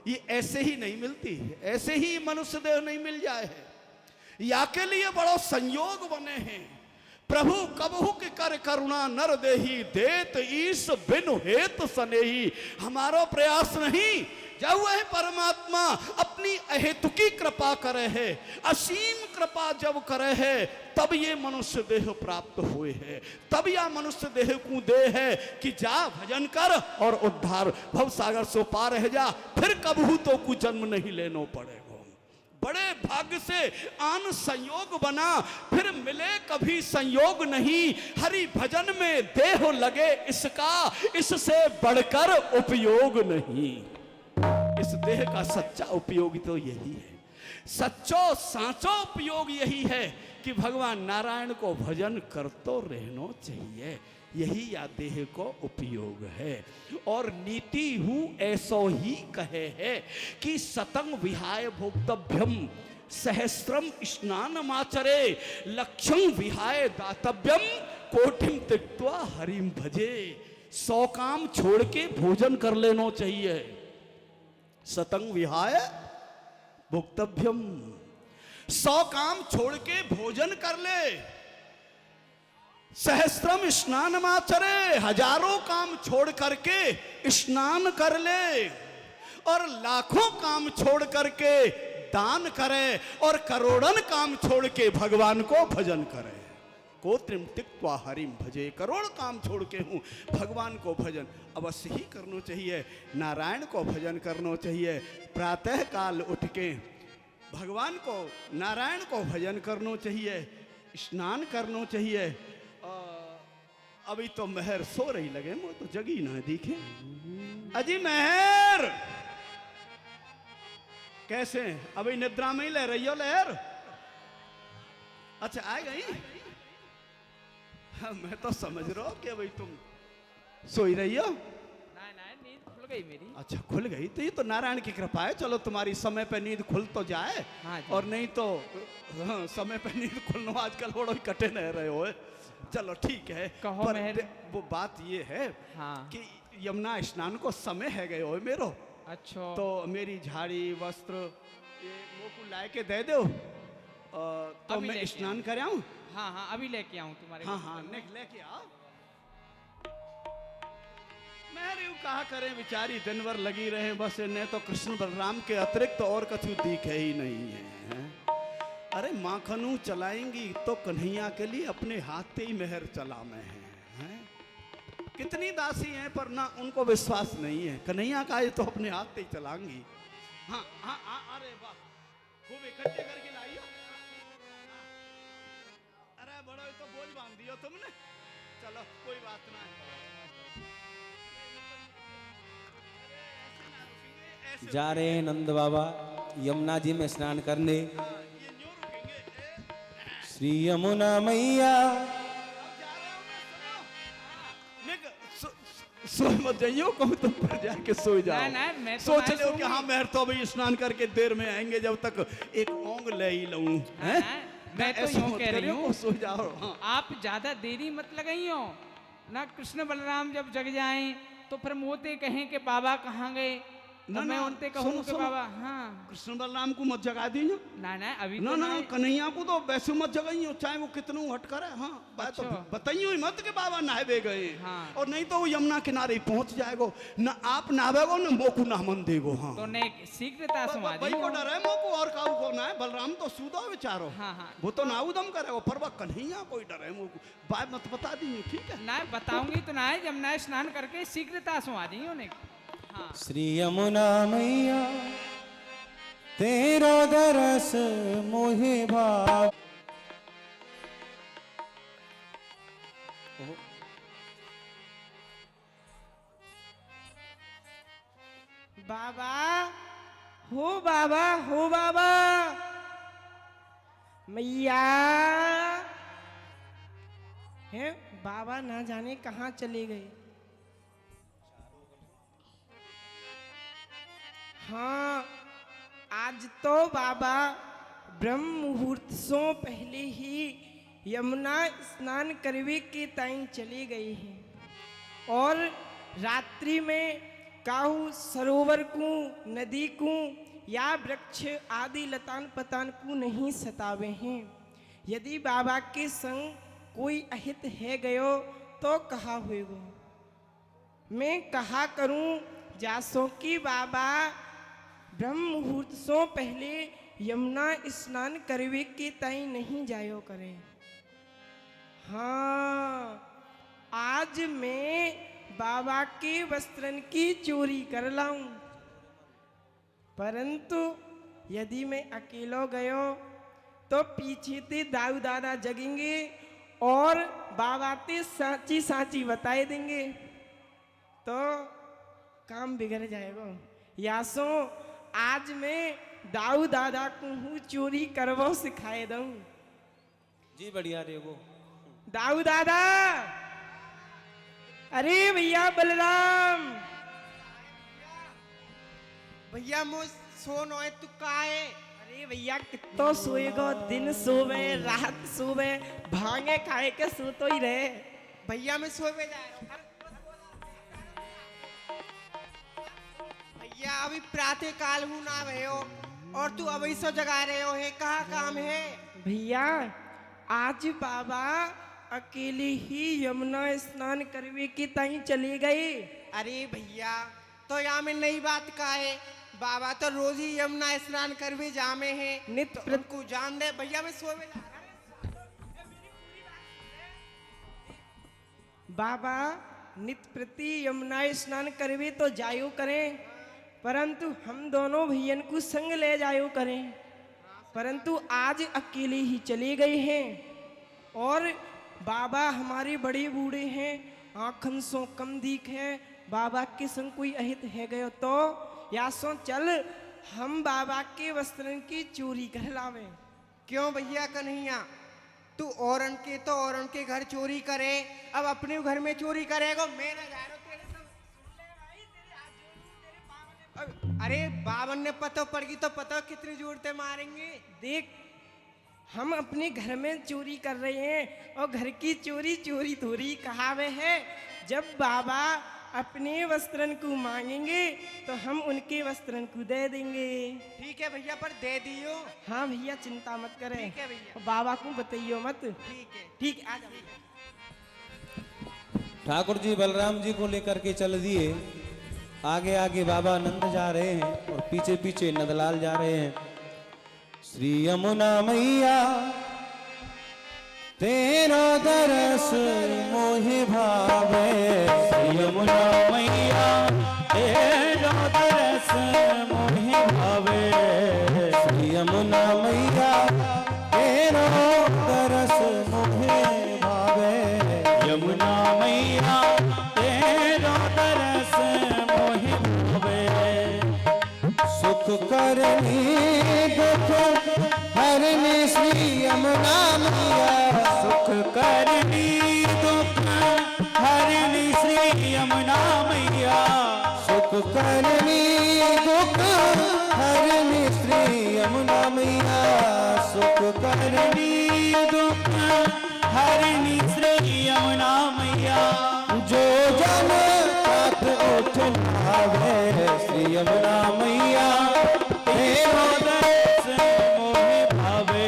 ये ऐसे ही नहीं मिलती, ऐसे ही मनुष्य देह नहीं मिल जाए है, या के लिए बड़ो संयोग बने हैं। प्रभु कबहु के कर करुणा नर देही, देत ईश बिनु हेत सनेही। हमारो प्रयास नहीं, जब वह परमात्मा अपनी अहेतुकी कृपा करे है, असीम कृपा जब करे है, तब ये मनुष्य देह प्राप्त हुए है। तब यह मनुष्य देह को दे है कि जा भजन कर और उद्धार भव सागर से पार रह जा, फिर कबहू तो कुछ जन्म नहीं लेनो पड़ेगा। बड़े भाग्य से आन संयोग बना, फिर मिले कभी संयोग नहीं। हरि भजन में देह लगे इसका, इससे बढ़कर उपयोग नहीं। इस देह का सच्चा उपयोग तो यही है, सच्चो साचो उपयोग यही है कि भगवान नारायण को भजन करतो रहना चाहिए। यही या देह को उपयोग है। और नीति हूँ ऐसो ही कहे है कि सतंग विहाय भोक्तव्यम सहस्त्रम स्नानमाचरे लक्ष्यं विहाय दातव्यम कोटिम त्यक्त्वा हरिम भजे। 100 काम छोड़ के भोजन कर लेना चाहिए। सतंग विहाय भोक्तव्यम, 100 काम छोड़ के भोजन कर ले। सहस्त्रम स्नानमाचरे, हजारों काम छोड़ करके स्नान कर ले। और लाखों काम छोड़ करके दान करे और करोड़न काम छोड़ के भगवान को भजन करे। कोत्रिम तिक्त्वा हरिम भजे, करोड़ काम छोड़ के हूँ भगवान को भजन अवश्य ही करना चाहिए। नारायण को भजन करना चाहिए। प्रातः काल उठ के भगवान को नारायण को भजन करना चाहिए, स्नान करना चाहिए। अभी तो मेहर सो रही लगे, मुझे तो जगी ना दिखे। अजी मेहर कैसे? अभी निद्रा में ही ले रही हो लहर? अच्छा आ गई। मैं तो समझ रहा हूं कि अभी तुम सोई रही हो। ना नींद खुल गई मेरी। अच्छा खुल गई, तो ये तो नारायण की कृपा है। चलो तुम्हारी समय पे नींद खुल तो जाए। हाँ जी। और नहीं तो हाँ, समय पे नींद खुलना आजकल बड़ो कटे नहीं रहे हो। चलो ठीक है। कहो पर मेहर। वो बात ये है हाँ। कि यमुना स्नान को समय है गए हो मेरो। अच्छा तो मेरी झाड़ी वस्त्र ये मोकू लाए के दे दो। तो अभी मैं लेके स्नान कर आऊं। हाँ अभी लेके आऊँ तुम्हारे हाँ घर हाँ पर। लेके आओ। मैं यूं कहा करें बेचारी दिन भर लगी रहे बस, ने तो कृष्ण बलराम के अतिरिक्त तो और कछु दिखे ही नहीं है। अरे माखनू चलाएंगी तो कन्हैया के लिए अपने हाथ से ही मेहर चला में है। कितनी दासी हैं पर ना उनको विश्वास नहीं है। कन्हैया का ये तो अपने हाथ से ही चलाएंगी। हाँ हाँ हाँ, अरे वाह खूब इकट्ठे करके लाइयो। अरे बड़ो तो बोझ बांध दियो तुमने। चलो कोई बात ना है। जा रहे हैं नंद बाबा यमुना जी में स्नान करने। ये न्यू रुकेंगे। श्री यमुना मैया सो मत जाइयो, कहूँ तुम पर जाके सो जाओ। ना, मैं तो सोच ना लो कि सोऊंगी। हाँ मेहर तो अभी स्नान करके देर में आएंगे, जब तक एक ओंग ले ही लूं। हैं? मैं तो ऐसा यूं मत कह रही करियो, हूँ सो जाओ। हाँ। आप ज्यादा देरी मत लगाइयो ना। कृष्ण बलराम जब जग जाएं तो फिर मोते कहें कि बाबा कहाँ गए। ना, मैं ना, उनसे कहूँ सुनो, कि सुनो। बाबा हाँ। कृष्ण बलराम को मत जगा दीजिए। ना अभी ना तो ना कन्हैया को तो वैसे मत जगाइयो, चाहे वो कितनों हट करे। हाँ बात तो अच्छा। बताइयो ही मत कि बाबा नहावे गए। हाँ। और नहीं तो वो यमुना किनारे पहुंच जाएगो ना। आप नहावेगो ना मोकू नहमन देगो। हाँ तो ने शीघ्रता समाधि भाई को डर है मोको और काऊ को ना है। बलराम तो सूदो बेचारो। हाँ। वो तो नाउदम करेगो, पर वह कन्हैया कोई डर है मोको। बात मत बता दीजिए, ठीक है। ना बताऊंगी तो ना है यमुना स्नान करके शीघ्रता समाधि होने। हाँ श्री यमुना मैया तेरा दरस मोहे भाव। बाबा हो बाबा हो बाबा मैया है। बाबा ना जाने कहाँ चले गए। हाँ आज तो बाबा ब्रह्म मुहूर्त से पहले ही यमुना स्नान करवे के टाइम चले गए हैं। और रात्रि में काहू सरोवर को नदी को या वृक्ष आदि लतान पतान को नहीं सतावे हैं। यदि बाबा के संग कोई अहित है गयो तो कहा होएगो। मैं कहा करूं जासो कि बाबा ब्रह्म मुहूर्त से पहले यमुना स्नान करवे के ताई नहीं जायो करे। हाँ आज मैं बाबा के वस्त्रन की चोरी कर लाऊं, परंतु यदि मैं अकेलो गयो तो पीछे ते दाऊ दादा जगेंगे और बाबा ते साची साची बताए देंगे तो काम बिगड़ जाएगा। यासो आज मैं दाऊ दादा को हूँ चोरी करवो सिखाए दूं। जी बढ़िया रेगो। दाऊ दादा अरे भैया बलराम, भैया मुझ सो नोए तू का है? अरे भैया कितो सोएगो, दिन सोवे रात सोवे, भांगे खाए के सो तो ही रहे। भैया मैं सोए जा रहा हूँ। भैया अभी प्रातः काल हूँ ना भयो और तू अभी सो जगा रहे हो है, कहाँ काम है? भैया आज बाबा अकेले ही यमुना स्नान करवे की तहीं चली गई। अरे भैया तो यहाँ में नई बात का है, बाबा तो रोज ही यमुना स्नान करवे जामे हैं, नित तो उनको जान दे। भैया मैं सोए जा रहा बाबा नित प्रति यमुना स्नान करवे तो जायो करें, परंतु हम दोनों भैयन को संग ले जायो करें, परंतु आज अकेले ही चले गए हैं। और बाबा हमारे बड़े बूढ़े हैं, आँखन सो कम दीख है, बाबा के संग कोई अहित है गयो तो या सो चल हम बाबा के वस्त्रन की चोरी कर लावे। क्यों भैया कन्हैया, तू औरन के तो औरन के घर चोरी करे, अब अपने घर में चोरी करेगा? मैं ना जा रहा हूँ तेरे संग। अरे बावन ने पता पड़ गई तो पता कितनी जरूरतें मारेंगे। देख हम अपने घर में चोरी कर रहे हैं और घर की चोरी चोरी थोड़ी कहावे है। जब बाबा अपने वस्त्रन को मांगेंगे तो हम उनके वस्त्रन को दे देंगे। ठीक है भैया, पर दे दियो। हाँ भैया चिंता मत करें। ठीक है भैया। और बाबा को बताइयो मत। ठीक है। ठीक आ जाओ। ठाकुर जी बलराम जी को लेकर के चल दिए। आगे आगे बाबा नंद जा रहे हैं और पीछे पीछे नंदलाल जा रहे हैं। श्री यमुना मैया तेरा दरस मोहि भावे, श्री यमुना मैया तेरा दरस मोहि भावे, श्री यमुना मैया तेरा दरस मोहि भावे, यमुना मैया तेरा दरस मोहि भावे, सुख करनी दुख हरनी श्री यमुना मैया, सुख करनी दुख हरनी श्री यमुना मैया, सुख करनी दुख हरनी श्री यमुना मैया, सुख करनी दुख हरनी श्री यमुना मैया, जो जन तत् उठ लावे, श्री यमुना मैया तेरा दरस मोहि भावे,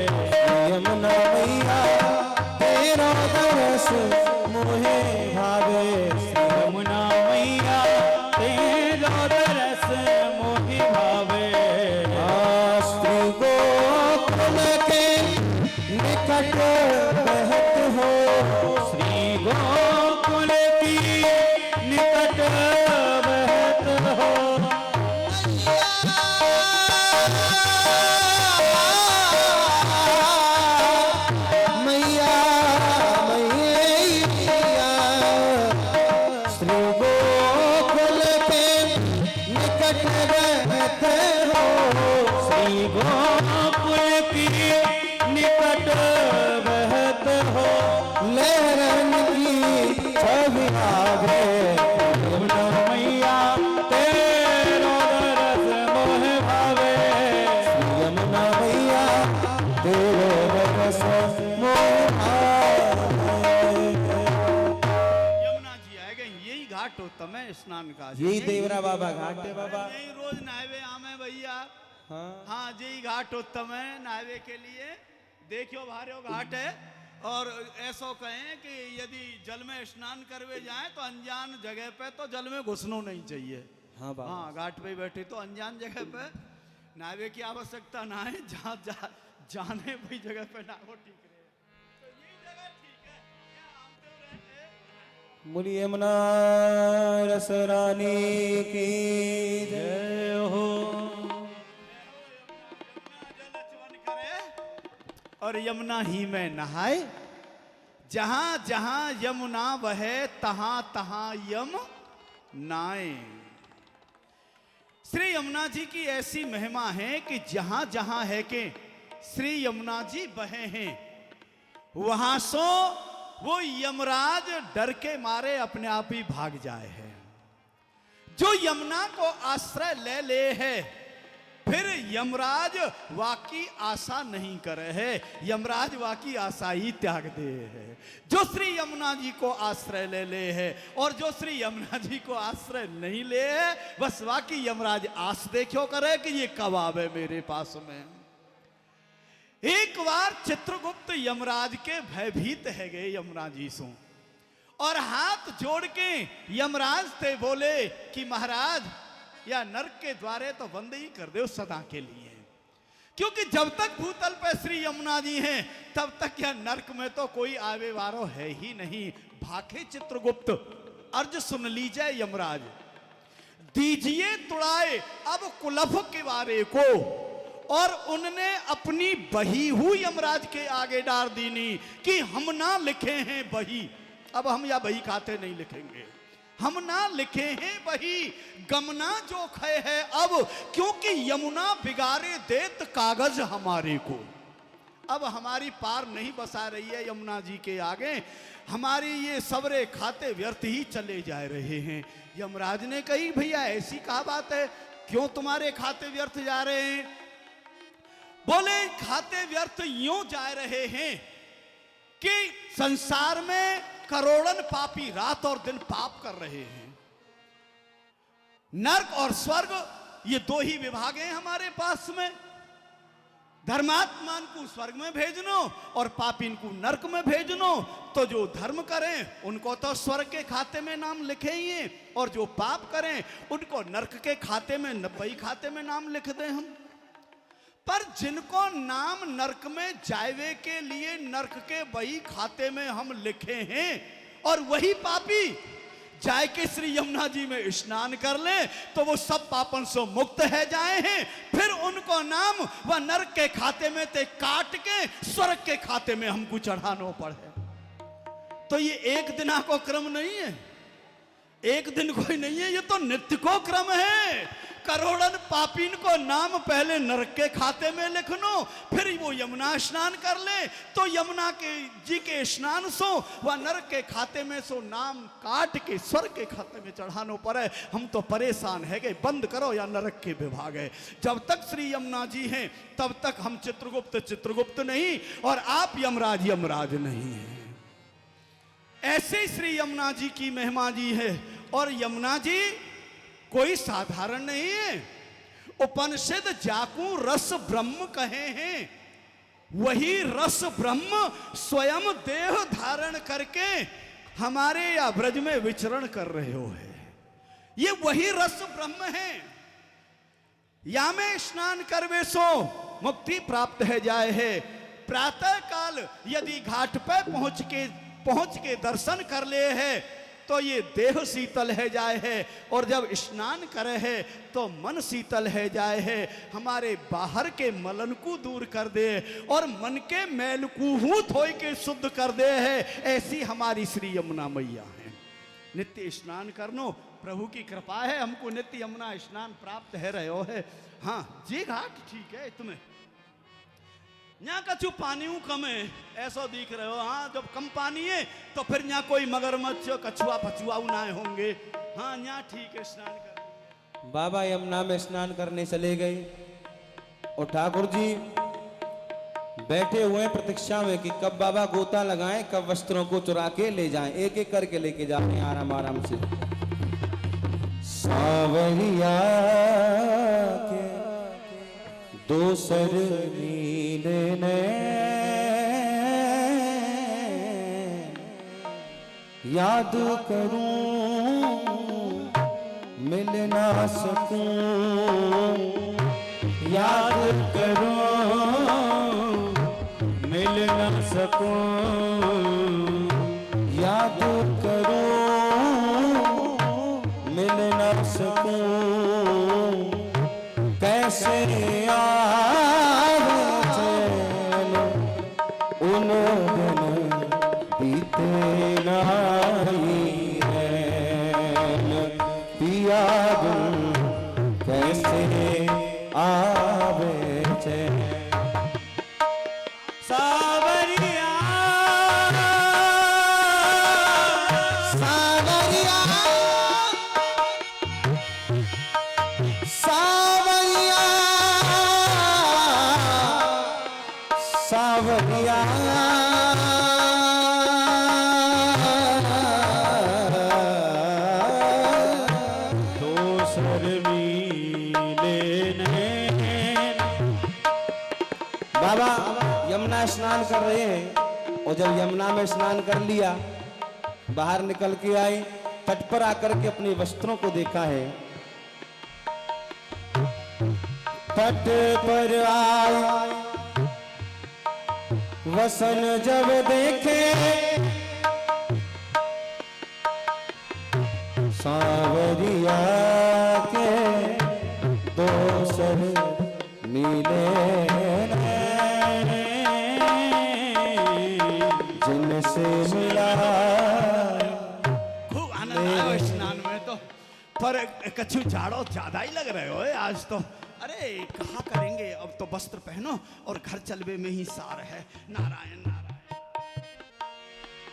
श्री यमुना मैया तेरा दरस मोहे भावे, यमुना मैया तेरा दरस मोहि भावे, स्त्री गोकुल के निकट बहत हो, श्री गोकुल की निकट बहत हो, मैया मैया श्री गोकुल के निकट बहत हो, श्री गोकुल की निकट बहत हो, लहरन की छवि आवे, यमुना मैया तेरा दरस मोहि भावे, यमुना मैया तेरे दरस मोहे भावे। यमुना जी आए गए, यही घाट हो तमें स्नान का। यही देवरा बाबा घाट है बाबा। यही रोज नहावे आमे भैया। हाँ यही घाट हो तमें नहावे के लिए। देखियो भारे घाट है। और ऐसा कहें कि यदि जल में स्नान करवे जाए तो अनजान जगह पे तो जल में घुसना नहीं चाहिए। हाँ बाबा। हाँ घाट पे बैठे तो अनजान जगह पे नहावे की आवश्यकता ना है। जहाँ जाने वही जगह पे नहावो ठीक रहे। तो यही जगह ठीक है। क्या हम तो रहते बोली यमुना रस रानी की जय हो। और यमुना ही में नहाए। जहां जहां यमुना बहे तहां तहां यम नाए। श्री यमुना जी की ऐसी महिमा है कि जहां जहां है कि श्री यमुना जी बहे हैं वहां सो वो यमराज डर के मारे अपने आप ही भाग जाए है। जो यमुना को आश्रय ले ले है, फिर यमराज वाकी आशा नहीं करे है, यमराज वाकी आशा ही त्याग दे है। जो श्री यमुना जी को आश्रय ले ले है और जो श्री यमुना जी को आश्रय नहीं ले है, बस वाकी यमराज आस देखो करे कि ये कब आवे मेरे पास में। एक बार चित्रगुप्त यमराज के भयभीत है गए यमुना जी सो, और हाथ जोड़ के यमराज थे बोले कि महाराज या नरक के द्वारे तो बंद ही कर दो सदा के लिए, क्योंकि जब तक भूतल पे श्री यमुना जी हैं तब तक या नरक में तो कोई आवे वारो है ही नहीं। भाखे चित्रगुप्त, अर्ज सुन लीजिए यमराज, दीजिए तुड़ाए अब कुलफ के वारे को। और उनने अपनी बही हुई यमराज के आगे डाल दीनी कि हम ना लिखे हैं बही, अब हम या बही खाते नहीं लिखेंगे, हम ना लिखे हैं बही, गमना जो खे है अब, क्योंकि यमुना बिगाड़े देत कागज हमारे को। अब हमारी पार नहीं बसा रही है यमुना जी के आगे, हमारी ये सबरे खाते व्यर्थ ही चले जा रहे हैं। यमराज ने कही भैया ऐसी क्या बात है, क्यों तुम्हारे खाते व्यर्थ जा रहे हैं? बोले खाते व्यर्थ यूं जा रहे हैं कि संसार में करोड़न पापी रात और दिन पाप कर रहे हैं। नरक और स्वर्ग ये दो ही विभाग हैं हमारे पास में। धर्मात्मान को स्वर्ग में भेजनो और पापीन को नरक में भेजनो। तो जो धर्म करें उनको तो स्वर्ग के खाते में नाम लिखे ही हैं, और जो पाप करें उनको नरक के खाते में, नब्बई खाते में नाम लिख दें हम। पर जिनको नाम नरक में जावे के लिए नरक के बही खाते में हम लिखे हैं, और वही पापी जाए के श्री यमुना जी में स्नान कर ले तो वो सब पापन से मुक्त है जाए हैं। फिर उनको नाम वह नरक के खाते में ते काट के स्वर्ग के खाते में हमको चढ़ाना पड़े। तो ये एक दिना को क्रम नहीं है, एक दिन कोई नहीं है, ये तो नित्य को क्रम है। करोड़न पापीन को नाम पहले नरक के खाते में लिखनो, फिर वो यमुना स्नान कर ले तो यमुना के जी के स्नान सो वह नरक के खाते में सो नाम काट के स्वर्ग के खाते में चढ़ानो पड़े। हम तो परेशान है गए, बंद करो या नरक के विभाग है। जब तक श्री यमुना जी हैं तब तक हम चित्रगुप्त नहीं, और आप यमराज नहीं है। ऐसे श्री यमुना जी की महिमा जी है। और यमुना जी कोई साधारण नहीं है। उपनिषद जाकू रस ब्रह्म कहे हैं, वही रस ब्रह्म स्वयं देह धारण करके हमारे या ब्रज में विचरण कर रहे हो है। ये वही रस ब्रह्म है। या में स्नान करवे सो मुक्ति प्राप्त है जाए है। प्रातः काल यदि घाट पर पहुंच के दर्शन कर ले है तो ये देह शीतल है जाए है, और जब स्नान करे है तो मन शीतल है जाए है। हमारे बाहर के मलन को दूर कर दे और मन के मैल को हूँ धोई के शुद्ध कर दे है। ऐसी हमारी श्री यमुना मैया है। नित्य स्नान करनो, प्रभु की कृपा है, हमको नित्य यमुना स्नान प्राप्त है रहे हो है। हाँ जी घाट ठीक है, तुम्हें यहाँ कछु पानी कम है ऐसा दिख रहे हो। हाँ जब कम पानी है तो फिर यहाँ कोई मगरमच्छ कछुआ फछुआ उनाए होंगे। हाँ यहाँ ठीक है स्नान कर। बाबा यमुना में स्नान करने चले गए और ठाकुर जी बैठे हुए हैं प्रतीक्षा में कि कब बाबा गोता लगाएं, कब वस्त्रों को चुरा के ले जाएं। एक एक करके लेके जाते हैं आराम आराम से। सावरिया के दोसर नीले ने याद करूं मिल ना सकूं, याद करूं मिल न सकूं, याद करूं मिल ना सकूं। कैसे आवे चैन उन दिन बीते नहीं है। पिया बिन कैसे आवे चैन। सावरिया बाबा यमुना स्नान कर रहे हैं और जब यमुना में स्नान कर लिया, बाहर निकल के आए, तट पर आकर के अपने वस्त्रों को देखा है। तट पर आए वसन जब देखे, सांवरिया के दो सर नीले जिनसे मिला। खूब आनंद आया स्नान में तो, पर कछु झाड़ो ज्यादा ही लग रहे हो आज तो। अरे कहा करेंगे, अब तो वस्त्र पहनो और घर चलवे में ही सार है। नारायण नारायण।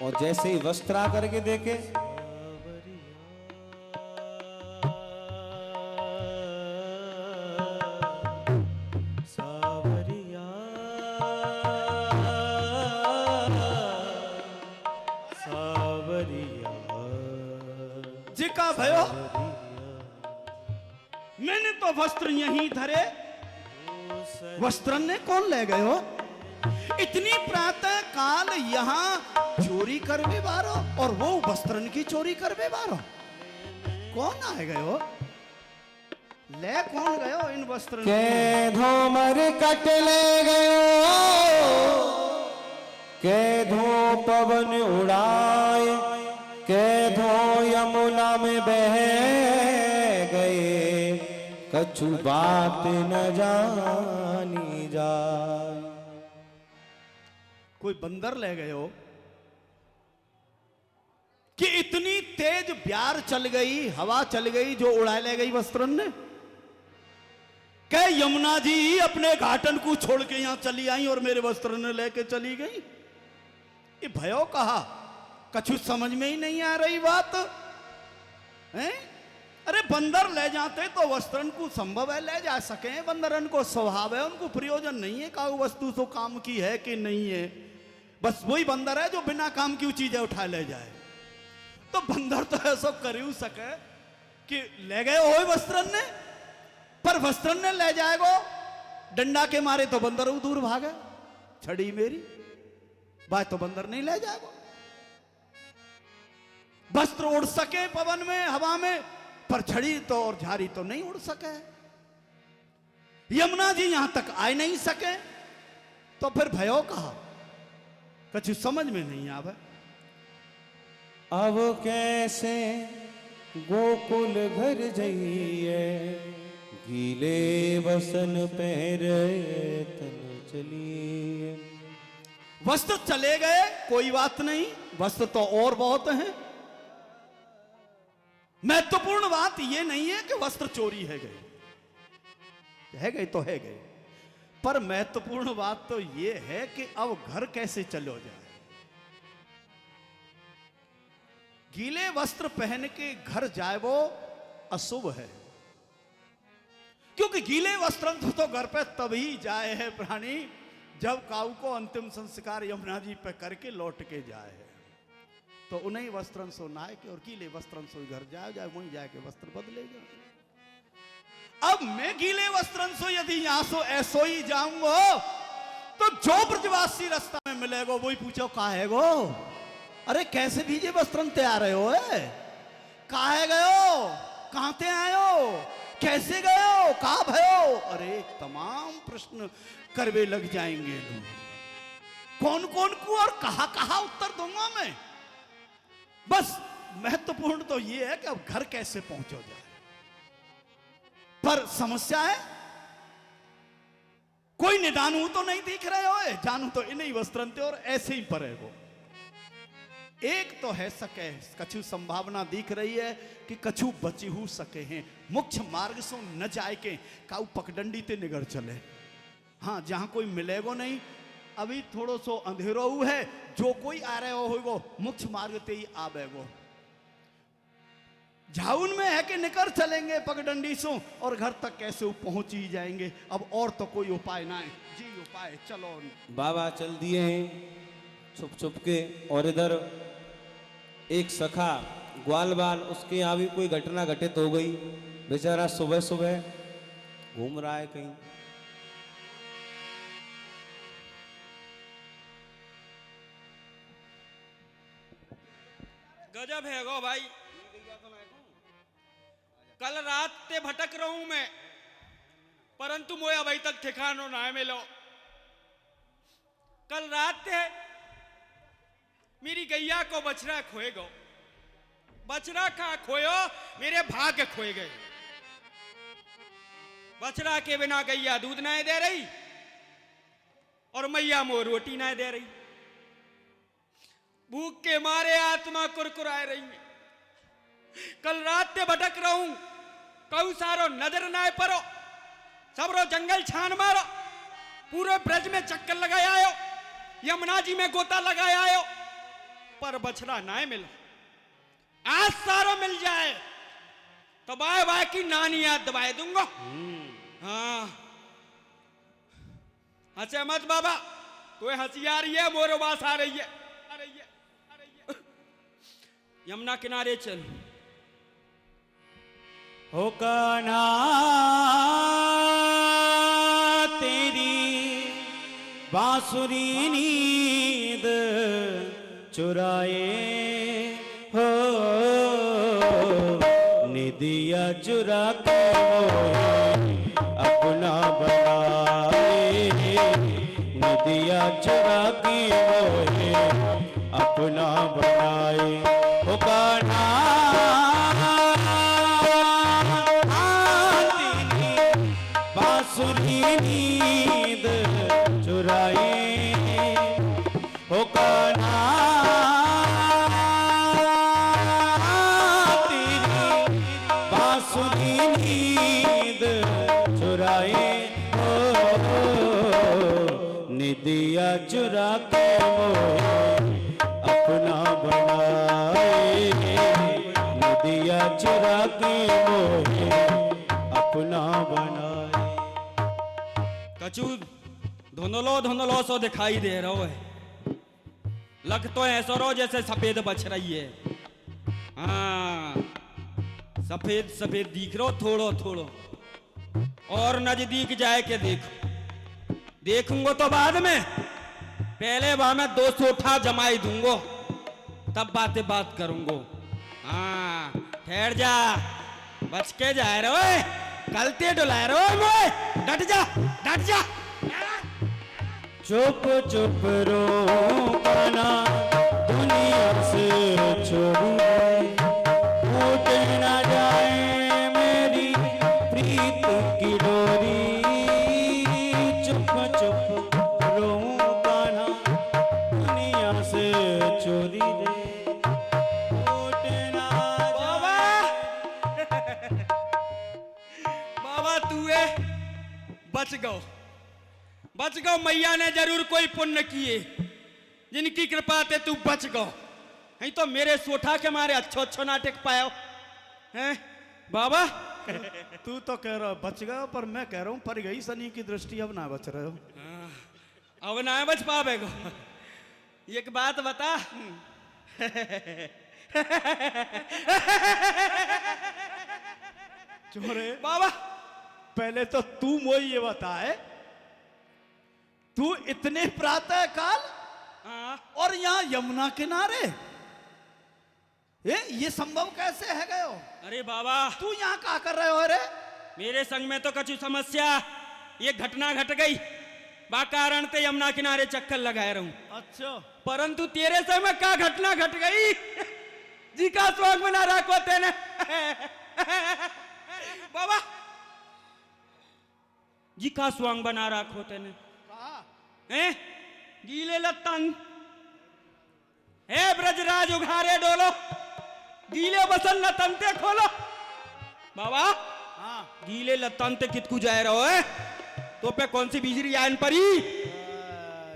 और जैसे ही वस्त्र आकर के देखे, जिका भयो मैंने तो वस्त्र यहीं धरे, वस्त्र ने कौन ले गए हो? इतनी प्रातः काल यहाँ चोरी करवे बारो और वो वस्त्रन की चोरी करवे बारो। कौन आए गए हो? ले कौन गयो इन वस्त्रन के धूमर कट ले गयो, के धो पवन उड़ाए, के धो यमुना में बह गए, कछु बात न जानी जाए। कोई बंदर ले गए हो कि इतनी तेज ब्यार चल गई, हवा चल गई जो उड़ा ले गई वस्त्रन ने? कह यमुना जी अपने घाटन को छोड़ के यहां चली आई और मेरे वस्त्र ने लेके चली गई। ये भयो कहा, कछु समझ में ही नहीं आ रही बात है। अरे बंदर ले जाते तो वस्त्रन को संभव है ले जा सके, बंदरन को स्वभाव है, उनको प्रयोजन नहीं है का वस्तु तो काम की है कि नहीं है। बस वही बंदर है जो बिना काम की चीजें उठा ले जाए। तो बंदर तो ऐसा कर ही सके कि ले गए हो वस्त्रन ने, पर वस्त्रन ने ले जाएगो डंडा के मारे तो बंदर दूर भागे। छड़ी मेरी बात तो बंदर नहीं ले जाएगो। वस्त्र उड़ सके पवन में हवा में, पर छड़ी तो और झाड़ी तो नहीं उड़ सके। यमुना जी यहां तक आ नहीं सके तो फिर भयो कहा, कुछ समझ में नहीं आवे। अब कैसे गोकुल घर जाइए, गीले वसन पहरे तन चलिए। वस्त्र चले गए कोई बात नहीं, वस्त्र तो और बहुत हैं। महत्वपूर्ण बात यह नहीं है कि वस्त्र चोरी है गए तो है गए, पर महत्वपूर्ण बात तो यह है कि अब घर कैसे चलो जाए। गीले वस्त्र पहन के घर जाए वो अशुभ है, क्योंकि गीले वस्त्र तो घर पे तभी जाए है प्राणी जब काऊ को अंतिम संस्कार यमुना जी पे करके लौट के जाए है। तो उन्हीं वस्त्रन सो नहाए के और गीले वस्त्रन सो घर जाए वहीं जाके वस्त्र बदलेगा। अब मैं गीले वस्त्रन सो यदि यहां सो ऐसो ही जाऊंगा तो जो ब्रजवासी रास्ता में मिलेगा वही पूछो कहा है गो, अरे कैसे भीजे वस्त्रन तैयार रहे हो, कहा गयो, कहां ते आयो, कैसे गयो, कहा भयो। अरे तमाम प्रश्न करवे लग जाएंगे लोग, कौन कौन को और कहा कहा उत्तर दूंगा मैं। बस महत्वपूर्ण तो यह है कि अब घर कैसे पहुंचो जाए। पर समस्या है कोई निदानू तो नहीं दिख रहे हो, जानू तो इन्हीं वस्त्रन थे और ऐसे ही परेगो। एक तो है सके कछु संभावना दिख रही है कि कछु बची हो सके हैं, मुख्य मार्ग से न जाए के काऊ पकडंडी ते निगर चले। हाँ जहां कोई मिलेगो नहीं, अभी थोड़ो सो अंधेरो है, जो कोई आ रहे हो मुख्य मार्ग ते ही आवेगो। झाउन में है कि निकर चलेंगे पगडंडी से और घर तक कैसे पहुंच ही जाएंगे। अब और तो कोई उपाय ना है जी, उपाय चलो। बाबा चल दिए हैं छुप छुप के, और इधर एक सखा ग्वालबाल, उसके यहाँ भी कोई घटना घटित हो गई। बेचारा सुबह सुबह घूम रहा है कहीं, गजब है गो भाई। कल रात ते भटक रहा हूं मैं, परंतु मोए अभी तक ठिकानो ना मिलो। कल रात ते मेरी गैया को बछड़ा खोए गो। बछड़ा कहाँ खोयो, मेरे भाग्य खोए गए। बछड़ा के बिना गैया दूध ना दे रही और मैया मो रोटी ना दे रही। भूख के मारे आत्मा कुरकुराए रही है। कल रात ते भटक रहा हूं, कहू सारो नजर ना परो, सबरो जंगल छान मारो, पूरे ब्रज में चक्कर लगाया आयो, यमुना जी में गोता लगाया आयो, पर बछड़ा ना मिलो। आज सारो मिल जाए तो बाय बाय की नानी याद दबाए दूंगा। हाँ हंसे मत बाबा, तो हंसी आ रही है, मोरो बास आ रही है, आ रही है, आ रही है। यमुना किनारे चल। हो कान्हा तेरी बांसुरी नींद चुराए हो, निदिया चुरा के मोहे अपना बनाए, निदिया चुरा के मोहे अपना बनाए। हो कान्हा बांसुरी नींद चुराए, हो कान्हा तेरी बांसुरी नींद चुराए हो, निदिया चुरा के मोहे अपना बनाए, निदिया चुरा के मोहे अपना बनाए। कचू धुंधलो सो दिखाई दे रहा है, लग तो ऐसा रो जैसे सफेद बच रही है। हाँ सफेद सफेद दिख रहा थोड़ो थोड़ो, और नजदीक जाए के देखो। देखूंगो तो बाद में, पहले वहां मैं 200 उठा जमाई दूंगो, तब बात करूंगो। हाँ ठहर जा, बच के जाए रे, कलते डुलाए रो मोए, डट जा डट जा। चुप चुप रो कान्हा दुनिया से छोड़ दे, टूट न जाए मेरी प्रीत की डोरी। चुप चुप रो कान्हा दुनिया से चोरी दे, टूट न बाबा तू बच गो। मैया ने जरूर कोई पुण्य किए, जिनकी कृपा ते तू बच गो। नहीं तो मेरे सोठा के मारे अच्छो नाटक पायो हैं बाबा। तू तो कह रहा बच गया, पर मैं कह रहा हूं पर गई शनि की दृष्टि, अब ना बच रहे हो। अब ना बच पावेगो। एक बात बता, चोरे बाबा पहले तो तू मोई ये बताए, तू इतने प्रातः काल और यहाँ यमुना किनारे, ये संभव कैसे है गयो? अरे बाबा तू यहाँ क्या कर रहे हो? अरे मेरे संग में तो कछु समस्या, ये घटना घट गई, बा कारण ते यमुना किनारे चक्कर लगाए रहूं। अच्छा, परंतु तेरे से में क्या घटना घट गई, जी का स्वाग बना रखो तेने। बाबा जी का स्वांग बना रखो तेने, हैं गीले लत्तन हे ब्रजराज उघारे डोलो, गीले बसन लतनते खोलो। बाबा हाँ गीले लतनते कितकू जाए रहो है, तो पे कौन सी बिजली आयन परी?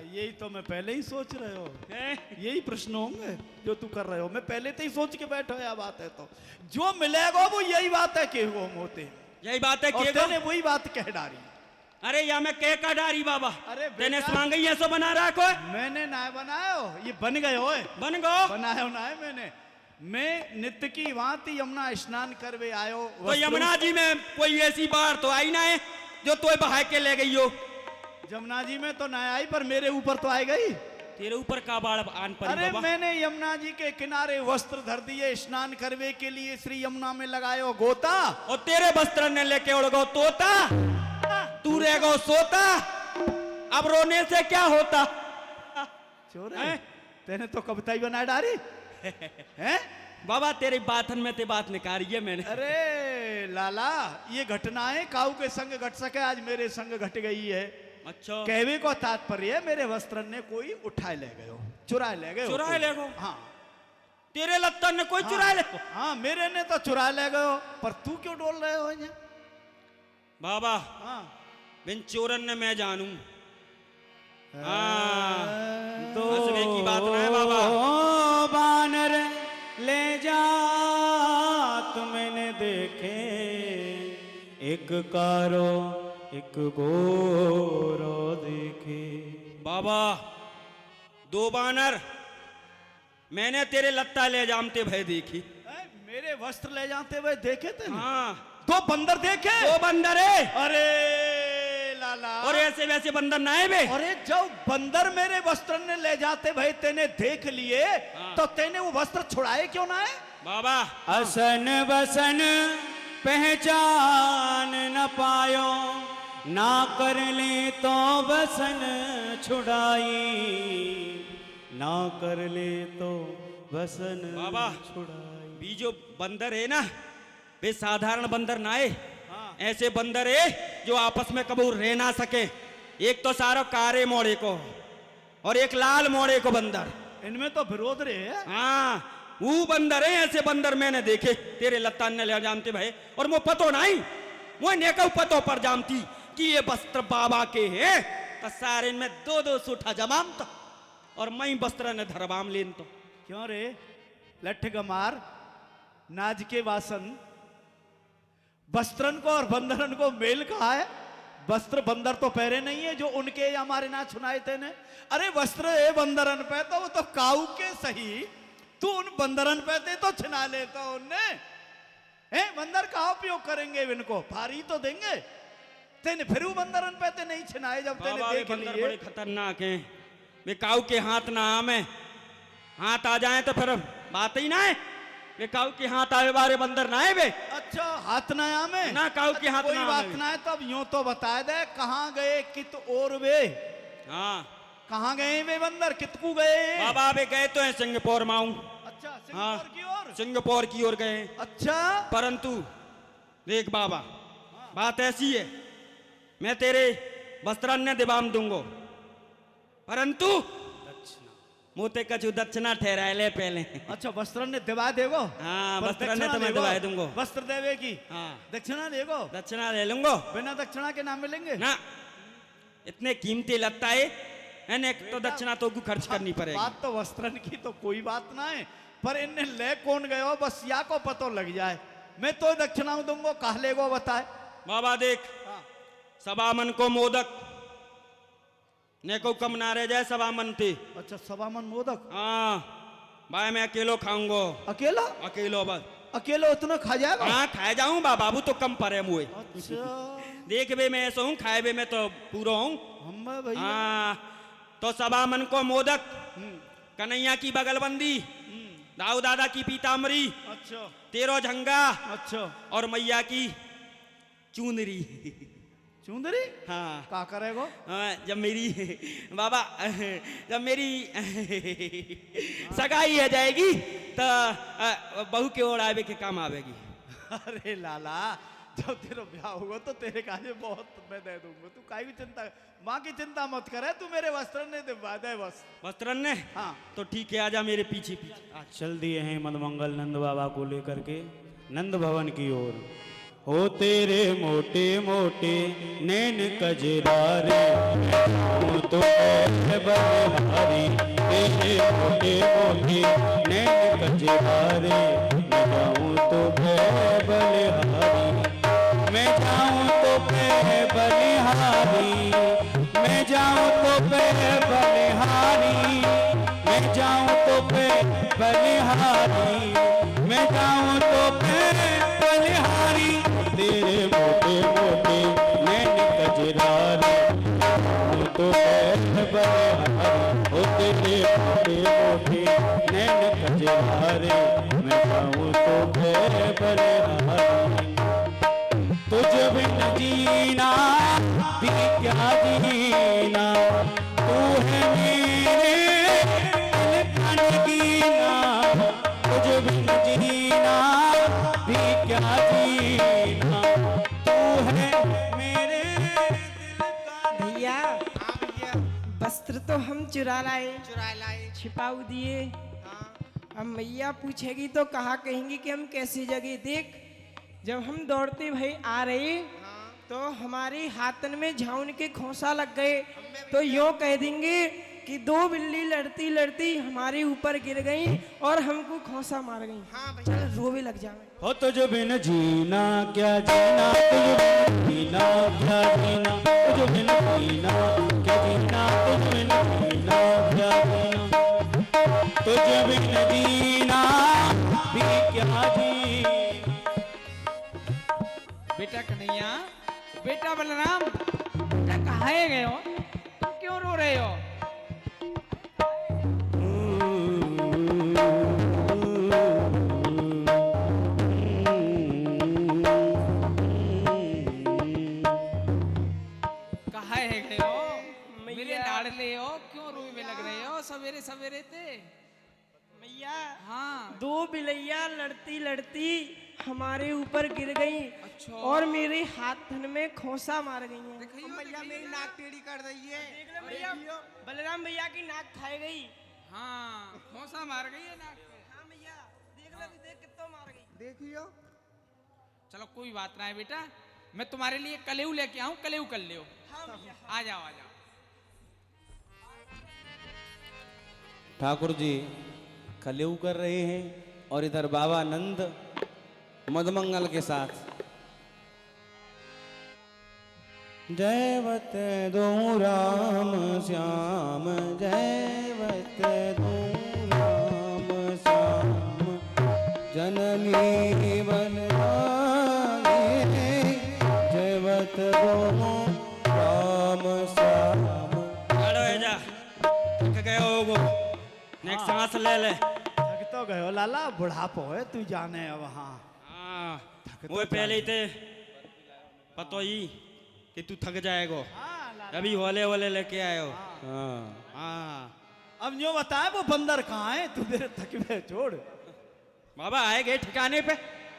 यही तो मैं पहले ही सोच रहे हो, हैं? यही प्रश्न होंगे जो तू कर रहे हो। मैं पहले से ही सोच के बैठा है, बात है तो जो मिलेगा वो यही बात है कि वो होते, यही बात है और कि तेने वही बात कह डाली। अरे या मैं कह का डारी बाबा, अरे तेने बेटा, स्वांग ही ऐसा बना रखो है? मैंने ना बनायो, ये बन गए हो, बन गो बनायो ना है मैंने। मैं नित्य की भांति यमुना स्नान करवे आयो। तो यमुना जी में कोई ऐसी बार तो आई ना है जो तो बहा के ले गई हो? यमुना जी में तो ना आई, पर मेरे ऊपर तो आई गई। तेरे ऊपर का बाढ़ आन पड़ी अरे बाबा। मैंने यमुना जी के किनारे वस्त्र धर दिए स्नान करने के लिए, श्री यमुना में लगायो गोता। और तेरे वस्त्र ने लेके उड़ गो तोता, तू रह गो सोता, अब रोने से क्या होता? चोर है, तेने तो कविता ही बना डाली हैं? बाबा तेरी बातन में ते बात निकाली है मैंने। अरे लाला, ये घटनाएं काऊ के संग घट सके, आज मेरे संग घट गई है। अच्छा कहवे को तात्पर्य है मेरे वस्त्र ने कोई उठाए ले गयो, चुराए ले गयो। चुराए ले गो? हाँ तेरे लत्तन ने कोई चुरा ले गो? हाँ मेरे ने तो चुरा ले गयो, पर तू क्यों डोल रहे हो ये? बाबा हाँ बिन चोरन ने मैं जानू। हाँ हंसने की बात ना है बाबा। बानर ले जा तुमने देखे, एक कारो एक गोरो देखे। बाबा दो बानर मैंने तेरे लत्ता ले जामते भय देखी। मेरे वस्त्र ले जाते हुए देखे थे ना? हाँ दो बंदर देखे? दो बंदर है। अरे लाला, और ऐसे वैसे बंदर ना है बे। अरे जब बंदर मेरे वस्त्र ने ले जाते भाई तेने देख लिए, तो तेने वो वस्त्र छुड़ाए क्यों ना है? बाबा असन बसन पहचान न पायो, ना कर ले तो बसन छुड़ाई, ना कर ले तो बसन बाबा छुड़ाई। भी जो बंदर है ना वे साधारण बंदर ना है। ऐसे बंदर है जो आपस में कबू रह ना सके। एक तो सारो कारे मोड़े को और एक लाल मोड़े को बंदर, इनमें तो विरोध रहे है। हाँ वो बंदर है। ऐसे बंदर मैंने देखे तेरे लत्तान ने ले जानते भाई। और मुझे पतो नहीं, मुझे नेको पतो पर जानती कि ये वस्त्र बाबा के हैं। तो सारे में दो दो सूठा जमाम तो और मैं वस्त्र ने धरबाम लेन तो। क्यों रे लठ गमार नाज के वासन, वस्त्रन को और बंदरन को मेल कहा है? वस्त्र बंदर तो पहरे नहीं है जो उनके हमारे ना छुनाए थे ने। अरे वस्त्र है बंदरन पे तो वो तो काऊ के सही, तू उन बंदरन पे थे तो छिना लेता उनने। बंदर का उपयोग करेंगे इनको, फारी तो देंगे। तेने फिर वो बंदरन पे ते नहीं छिनाए जब तेने बाबा वे देख बंदर लिए। बड़े खतरनाक हैं। वे काऊ के हाथ ना आमे, हाथ आ जाए तो फिर बात ही ना है। वे काऊ के हाथ आए बारे बंदर ना है वे। अच्छा हाथ ना आमे ना काऊ के हाथ कोई ना बात आमे। ना है, तब यूं तो बता दे कहाँ गए कित और वे? हाँ कहाँ गए वे बंदर, कितकू गए? बाबा वे गए तो है सिंगापुर माऊ। अच्छा हाँ सिंगापुर की ओर। सिंगापुर की ओर गए। अच्छा परंतु देख बाबा बात ऐसी है, मैं तेरे वस्त्रान्य दिवाम दूंगो, परंतु मोते कछु दक्षिणा ठहराए ले पहले। अच्छा वस्त्र ने दिवा देगो? हाँ पर वस्त्रान्य दक्षिणा तो मैं देगो? दिवाए दूंगो। वस्त्र देवे की हाँ दक्षिणा देगो? दक्षिणा ले लूंगो। बिना दक्षिणा के नाम मिलेंगे ना इतने कीमती लगता है एक तो दक्षिणा तो को खर्च करनी पड़ेगी। बात तो वस्त्रन की तो कोई बात ना है, पर इनने ले कौन गयो बस या को पतो लग जाए। मैं तो दक्षिणा दूंगो, कहा लेगो बताए? बाबा देख सबामन को मोदक ने को कम ना रह जाए सबामन थी। अच्छा सवामन मोदक? हाँ भाई मैं अकेलो खाऊंगो। अकेला? अकेलो बस। अकेलो उतना खा जाएगा? हाँ खाए जाऊं बाबू तो कम परे मुए। अच्छा देख बे मैं ऐसा हूँ, खाए बे मैं तो पूरा हूँ। हम भैया हाँ तो सबामन को मोदक, कन्हैया की बगलबंदी, दाऊ दादा की पीताम्बरी, अच्छा तेरो झंगा अच्छा और मैया की चुनरी। चुंदरी? हाँ का करेगो? जब मेरी बाबा जब मेरी सगाई है जाएगी तो बहू के ओर आवे के काम आवेगी। अरे लाला जब तेरा ब्याह होगा तो तेरे काजे बहुत मैं दे दूंगा, तू काई भी चिंता, माँ की चिंता मत करे, तू मेरे वस्त्र ने दिवा दे बस। वस्त्रन ने हाँ तो ठीक है, आजा मेरे पीछे पीछे। चल दिए हैं मदमंगल नंद बाबा को लेकर के नंद भवन की ओर। हो तेरे मोटे मोटे नैन कजरारे, हूँ तो है बलिहारी। तेरे मोटे मोटे नैन कजरारे, मैं जाऊँ तो है बलिहारी। मैं जाऊँ तो है बलिहारी, मैं जाऊँ तो है बलिहारी। मैं जाऊँ तो है बलिहारी, मैं जाऊँ तो है बलिहारी। तेरे मोटे मोटे नैन कजरारे, हूँ तो है बलिहारी हो तेरे मोटे मोटे नैन कजरारे मैं कहूँ तो है बलिहारी तुझ बिन जीना भी क्या जीना तू है मेरे दिल का नगीना तुझ बिन जीना भी क्या जीना तू है मेरे दिल का भैया वस्त्र तो हम चुरा लाए छिपाऊ दिए। अब मैया पूछेगी तो कहा कहेंगी कि हम कैसी जगह देख। जब हम दौड़ते भाई आ रहे तो हमारे हाथन में झाउन के खोसा लग गए तो यूं कह देंगे कि दो बिल्ली लड़ती लड़ती हमारे ऊपर गिर गई और हमको खोसा मार गई। चल रोवे लग जावे। हो तुझ बिन जीना क्या जीना तुझ बिन जीना क्या जीना तुझ बिन जीना क्या जीना तुझ बिन जीना क्या जीना तुझ बिन जीना भी क्या जीना। बेटा कन्हैया, बेटा बलराम, बेटा कहाँ गए हो? तुम क्यों रो रहे हो? कहाँ गए हो? मेरे लाडले हो, क्यों रोए लग रहे हो सवेरे सवेरे थे? मैया हाँ, दो बिलैया लड़ती लड़ती हमारे ऊपर गिर गई अच्छा। और मेरे हाथन में खोसा मार गई हैं। मैया मेरी नाक टेढ़ी कर रही है। देख लो भैया, बलराम भैया की नाक खाई गई। हाँ, खोसा मार गई है नाक पे। हाँ भैया देख लो, देख कितना मार गई। देखियो। चलो कोई बात ना है बेटा, मैं तुम्हारे लिए कलेऊ लेके आऊं, कलेऊ कर लियो। हाँ भैया। आ जाओ आ जाओ। ठाकुर जी कलेऊ कर रहे हैं और इधर बाबा नंद मदमंगल के साथ जयवत दो राम श्याम जयवत दो राम श्याम जननी बलरामी जयवत दो राम श्याम। खड़ो है जा, थक गए हो वो, नेक्स्ट सांस ले ले। थक तो गयो लाला, बुढ़ापो है तू जाने अब। हाँ हाँ, वो पहले ही थे पतो ही कि तू थक जाएगो, अभी वाले वाले लेके आए हो। हाँ हाँ, अब जो बताए वो बंदर कहाँ है? तू मेरे थकवे छोड़। बाबा आए गए ठिकाने पे।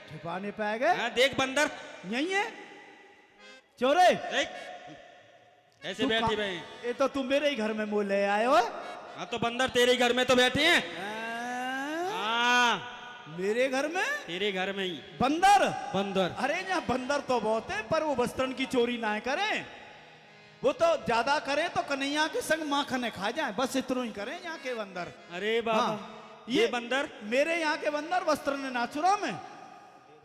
ठिकाने पे आ गए? हाँ, देख बंदर यही है चोरे। देख ऐसे तू बैठी कहाँ- हुए हैं। ये तो तुम मेरे ही घर में मोह ले आए हो। हाँ तो बंदर तेरे घर में तो बैठे हैं। हाँ, मेरे घर में तेरे घर में ही बंदर? बंदर। अरे यहाँ बंदर तो बहुत है, पर वो वस्त्रन की चोरी ना करें। वो तो ज्यादा करें तो कन्हैया के संग माखन खा जाए, बस इतना ही करें यहाँ के बंदर। अरे बाबा, हाँ, ये बंदर मेरे यहाँ के बंदर वस्त्र ने ना चुरा में।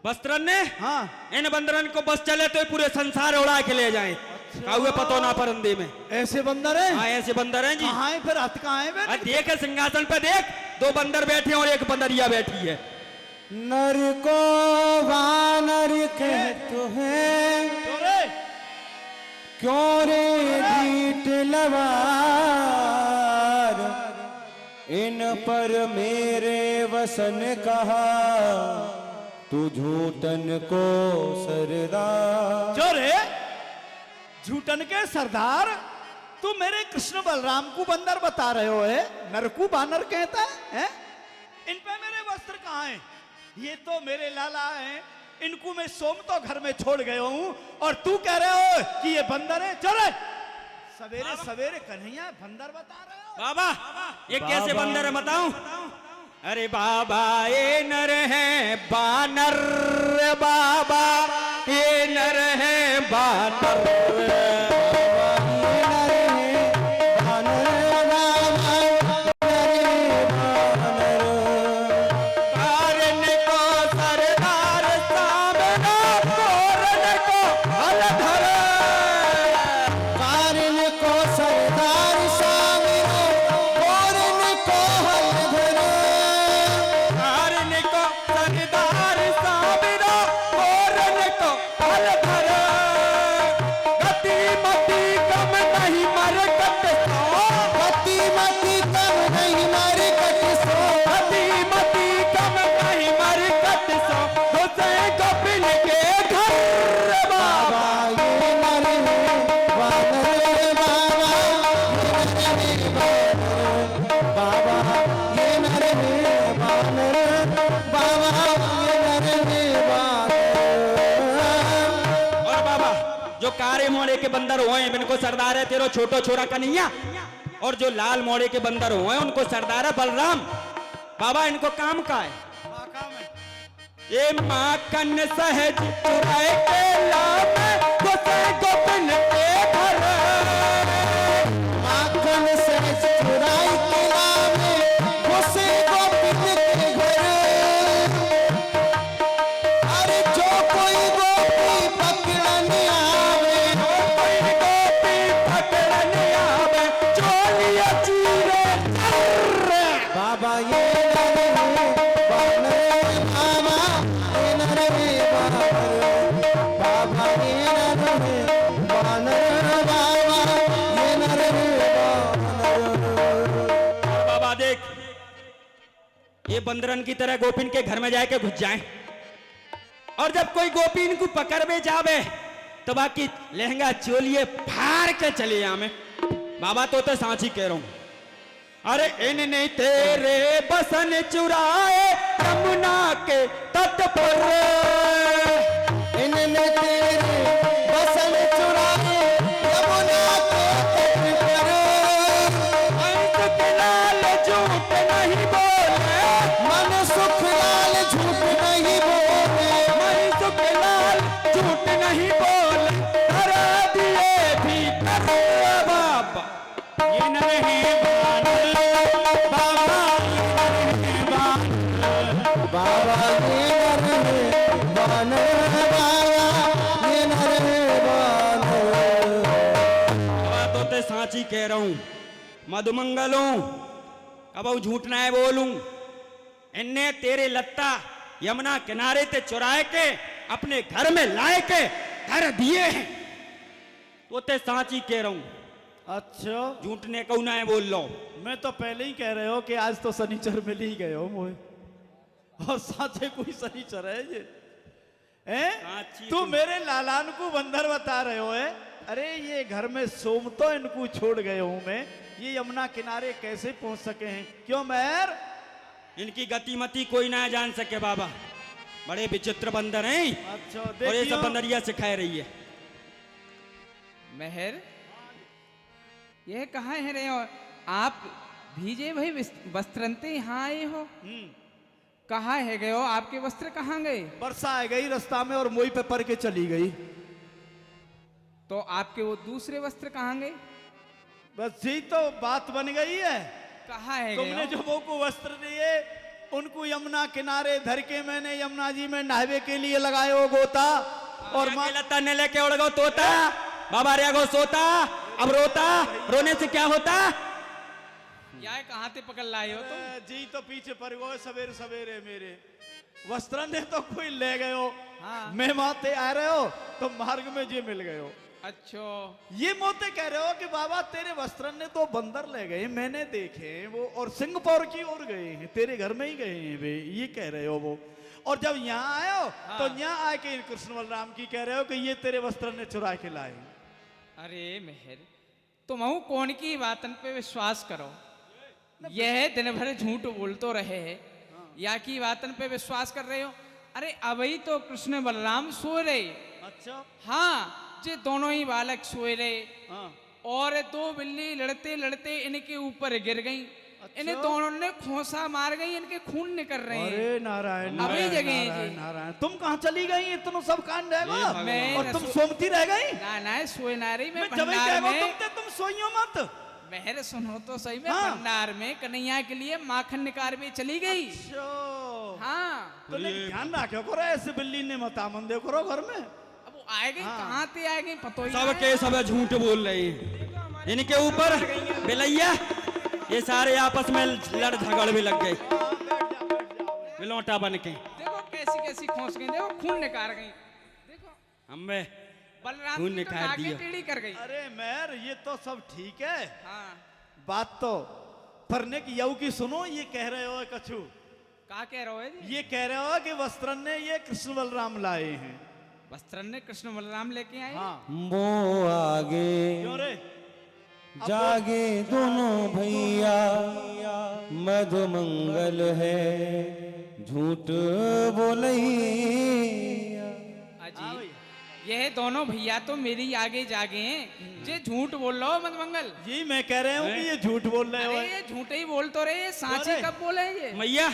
वस्त्रन ने हाँ इन बंदरन को बस चले तो ये पूरे संसार उड़ा के ले जाए। काहुए पतो ना परंदे में। ऐसे बंदर है? हाँ ऐसे बंदर हैं जी। कहाँ है फिर? हथ कहाँ है बे? अरे देख सिंहासन पे देख, दो बंदर बैठे हैं और एक बंदरिया बैठी है। नर को वानर कहते हैं चोरे क्यों रे ढीठ लवार इन पर मेरे वसन कहा तू झूठन को सरदार। चोरे झूठन के सरदार, तू मेरे कृष्ण बलराम को बंदर बता रहे हो है? नरकू बानर कहता है? इन पे मेरे वस्त्र कहाँ हैं? ये तो मेरे लाला हैं, इनको मैं सोम तो घर में छोड़ गया हूँ और तू कह रहे हो कि ये बंदर है? चोरे सवेरे सवेरे कन्हैया बंदर बता रहे हो? बाबा ये कैसे बंदर है बताऊं? अरे बाबा ये नर है बानर, बाबा ये नर है बानर। मोड़े के बंदर हुए इनको सरदार है तेरो छोटो छोरा कन्हैया, और जो लाल मोड़े के बंदर हुए उनको सरदार है बलराम। बाबा इनको काम का है? ये माखन सहज चुराए के लाम गोसे गोपन के घर, माखन सहज चुराई के लाम गोसे गोपिन के घर। अरे जो कोई गोपी पकड़ने आवे, कोई गोपी पकड़ने आवे चोलिया चीरे चर्रे। बाबा ये ये बंदरन की तरह गोपिन के घर में जाके घुस जाएं, और जब कोई गोपिन को पकड़ में जावे तो बाकी लहंगा चोलिए फाड़ के चले आवे। बाबा तो सांची कह रहा हूं। अरे इनने तेरे बसन चुराए यमुना के तट पर, इनने तेरे बसन चुराए यमुना के तट पर। अंत के लाल झूठ नहीं बोले, मन सुख लाल झूठ नहीं बोले, मन सुख लाल झूठ नहीं बोले, करा दिए भी करे बाबा ये नहीं बानर, बाबा ये नहीं बानर, बाबा ये नर है बानर, बाबा ये नर है बानर। बाबा तो ते सांची कह रहा हूं, मधुमंगलों अब झूठ ना है बोलूं। इनने तेरे लत्ता यमुना किनारे ते चुराए के अपने घर में लाए के घर दिए हैं, तो ते सांची कह रहा हूं। अच्छा झूठ ने कहू ना है बोल लो। मैं तो पहले ही कह रहे हो कि आज तो शनिचर मिल ही गए हो मोए, और साथे कोई शनिचर है ये साची तू मेरे लालान को बंदर बता रहे हो है? अरे ये घर में सोम तो इनको छोड़ गए हूं मैं, ये यमुना किनारे कैसे पहुंच सके हैं? क्यों मेहर? इनकी गतिमति कोई ना जान सके बाबा, बड़े विचित्र बंदर हैं। अच्छा और ये देखियो सब बंदरिया सिखाए रही है। मेहर यह कहाँ है रहे हो आप? भीजे भाई वस्त्रंते यहाँ आए हो, कहाँ है गए हो? आपके वस्त्र कहाँ गए? वर्षा आ गई रास्ता में और मोई पे पर के चली गई। तो आपके वो दूसरे वस्त्र कहाँ गए? बस यही तो बात बन गई है। कहाँ है गए तुमने हो? जो वो को वस्त्र दिए उनको यमुना किनारे धर के मैंने यमुना जी में नहावे के लिए लगाए हो गोता, और माँ लता ने लेके उड़ गो तोता, बाबा रे गो सोता, अब रोता, रोने से क्या होता? यार कहाँ से पकड़ लाए हो तुम? जी तो पीछे पड़ गए सवेरे सवेरे मेरे वस्त्र ने तो कोई ले गए हो। हाँ। मैं माते आ रहे हो तो मार्ग में जे मिल गए हो। अच्छा ये मोते कह रहे हो कि बाबा तेरे वस्त्र ने तो बंदर ले गए, मैंने देखे वो, और सिंगापुर की ओर गए हैं, तेरे घर में ही गए हैं वे, ये कह रहे हो वो। और जब यहाँ आए हो तो यहाँ आके कृष्ण बलराम की कह रहे हो कि ये तेरे वस्त्र ने चुरा के लाए। अरे मेहर तुम कौन की बातन पे विश्वास करो? यह दिन भर झूठ बोलते रहे है, या की बातन पे विश्वास कर रहे हो? अरे अभी तो कृष्ण बलराम सो रहे। अच्छा हाँ जे दोनों ही बालक सोए रहे, हाँ और दो बिल्ली लड़ते लड़ते इनके ऊपर गिर गई। अच्छा? इन्हें दोनों ने खोसा मार गई, इनके खून निकल रहे हैं। अरे नारायण अभी नारायण, जगह है नारायण जी। नारायण, तुम कहाँ चली गई? इतना सब कांड रहेगा मैं और तुम सोमती रह गई। ना ना सोए ना रही, मैं मैं जब ही भंडार कहो में। तुम सोइयो मत। मेहर सुनो तो सही में, हाँ। भंडार में कन्हैया के लिए माखन निकाल में चली गई। अच्छा हाँ तो लेकिन ध्यान रखो करो, ऐसे बिल्ली ने मतामन दे करो घर में। अब वो आए गई, हाँ। कहाँ से आए गई पतो ही सब नहीं। के सब झूठ बोल रहे हैं। इनके ऊपर बिलैया ये सारे आपस में लड़ झगड़ भी लग गए, बिलौटा बन के। देखो कैसी कैसी खोस गई, देखो खून निकाल गई। देखो हमें बलराम खून जी तो निकाल नाके दिया। टेढ़ी कर गई। अरे मेहर ये तो सब ठीक है, हाँ बात तो फरने की यऊ की सुनो। ये कह रहे हो कछु, कहा कह रहे हो जी? ये कह रहे हो कि वस्त्रन ने ये कृष्ण बलराम लाए हैं। वस्त्रन ने कृष्ण बलराम लेके आए। हाँ वो आगे क्यों रे? जागे दोनों भैया, मधुमंगल है झूठ बोलैया। हाँ अजी भैया। यह दोनों भैया तो मेरी आगे जागे हैं। जे झूठ बोल रहे हो मत मंगल। जी मैं कह रहा हूँ कि ये झूठ बोल रहे हो। अरे ये झूठे ही बोल तो रहे, ये सांची अरे। कब बोले ये? मैया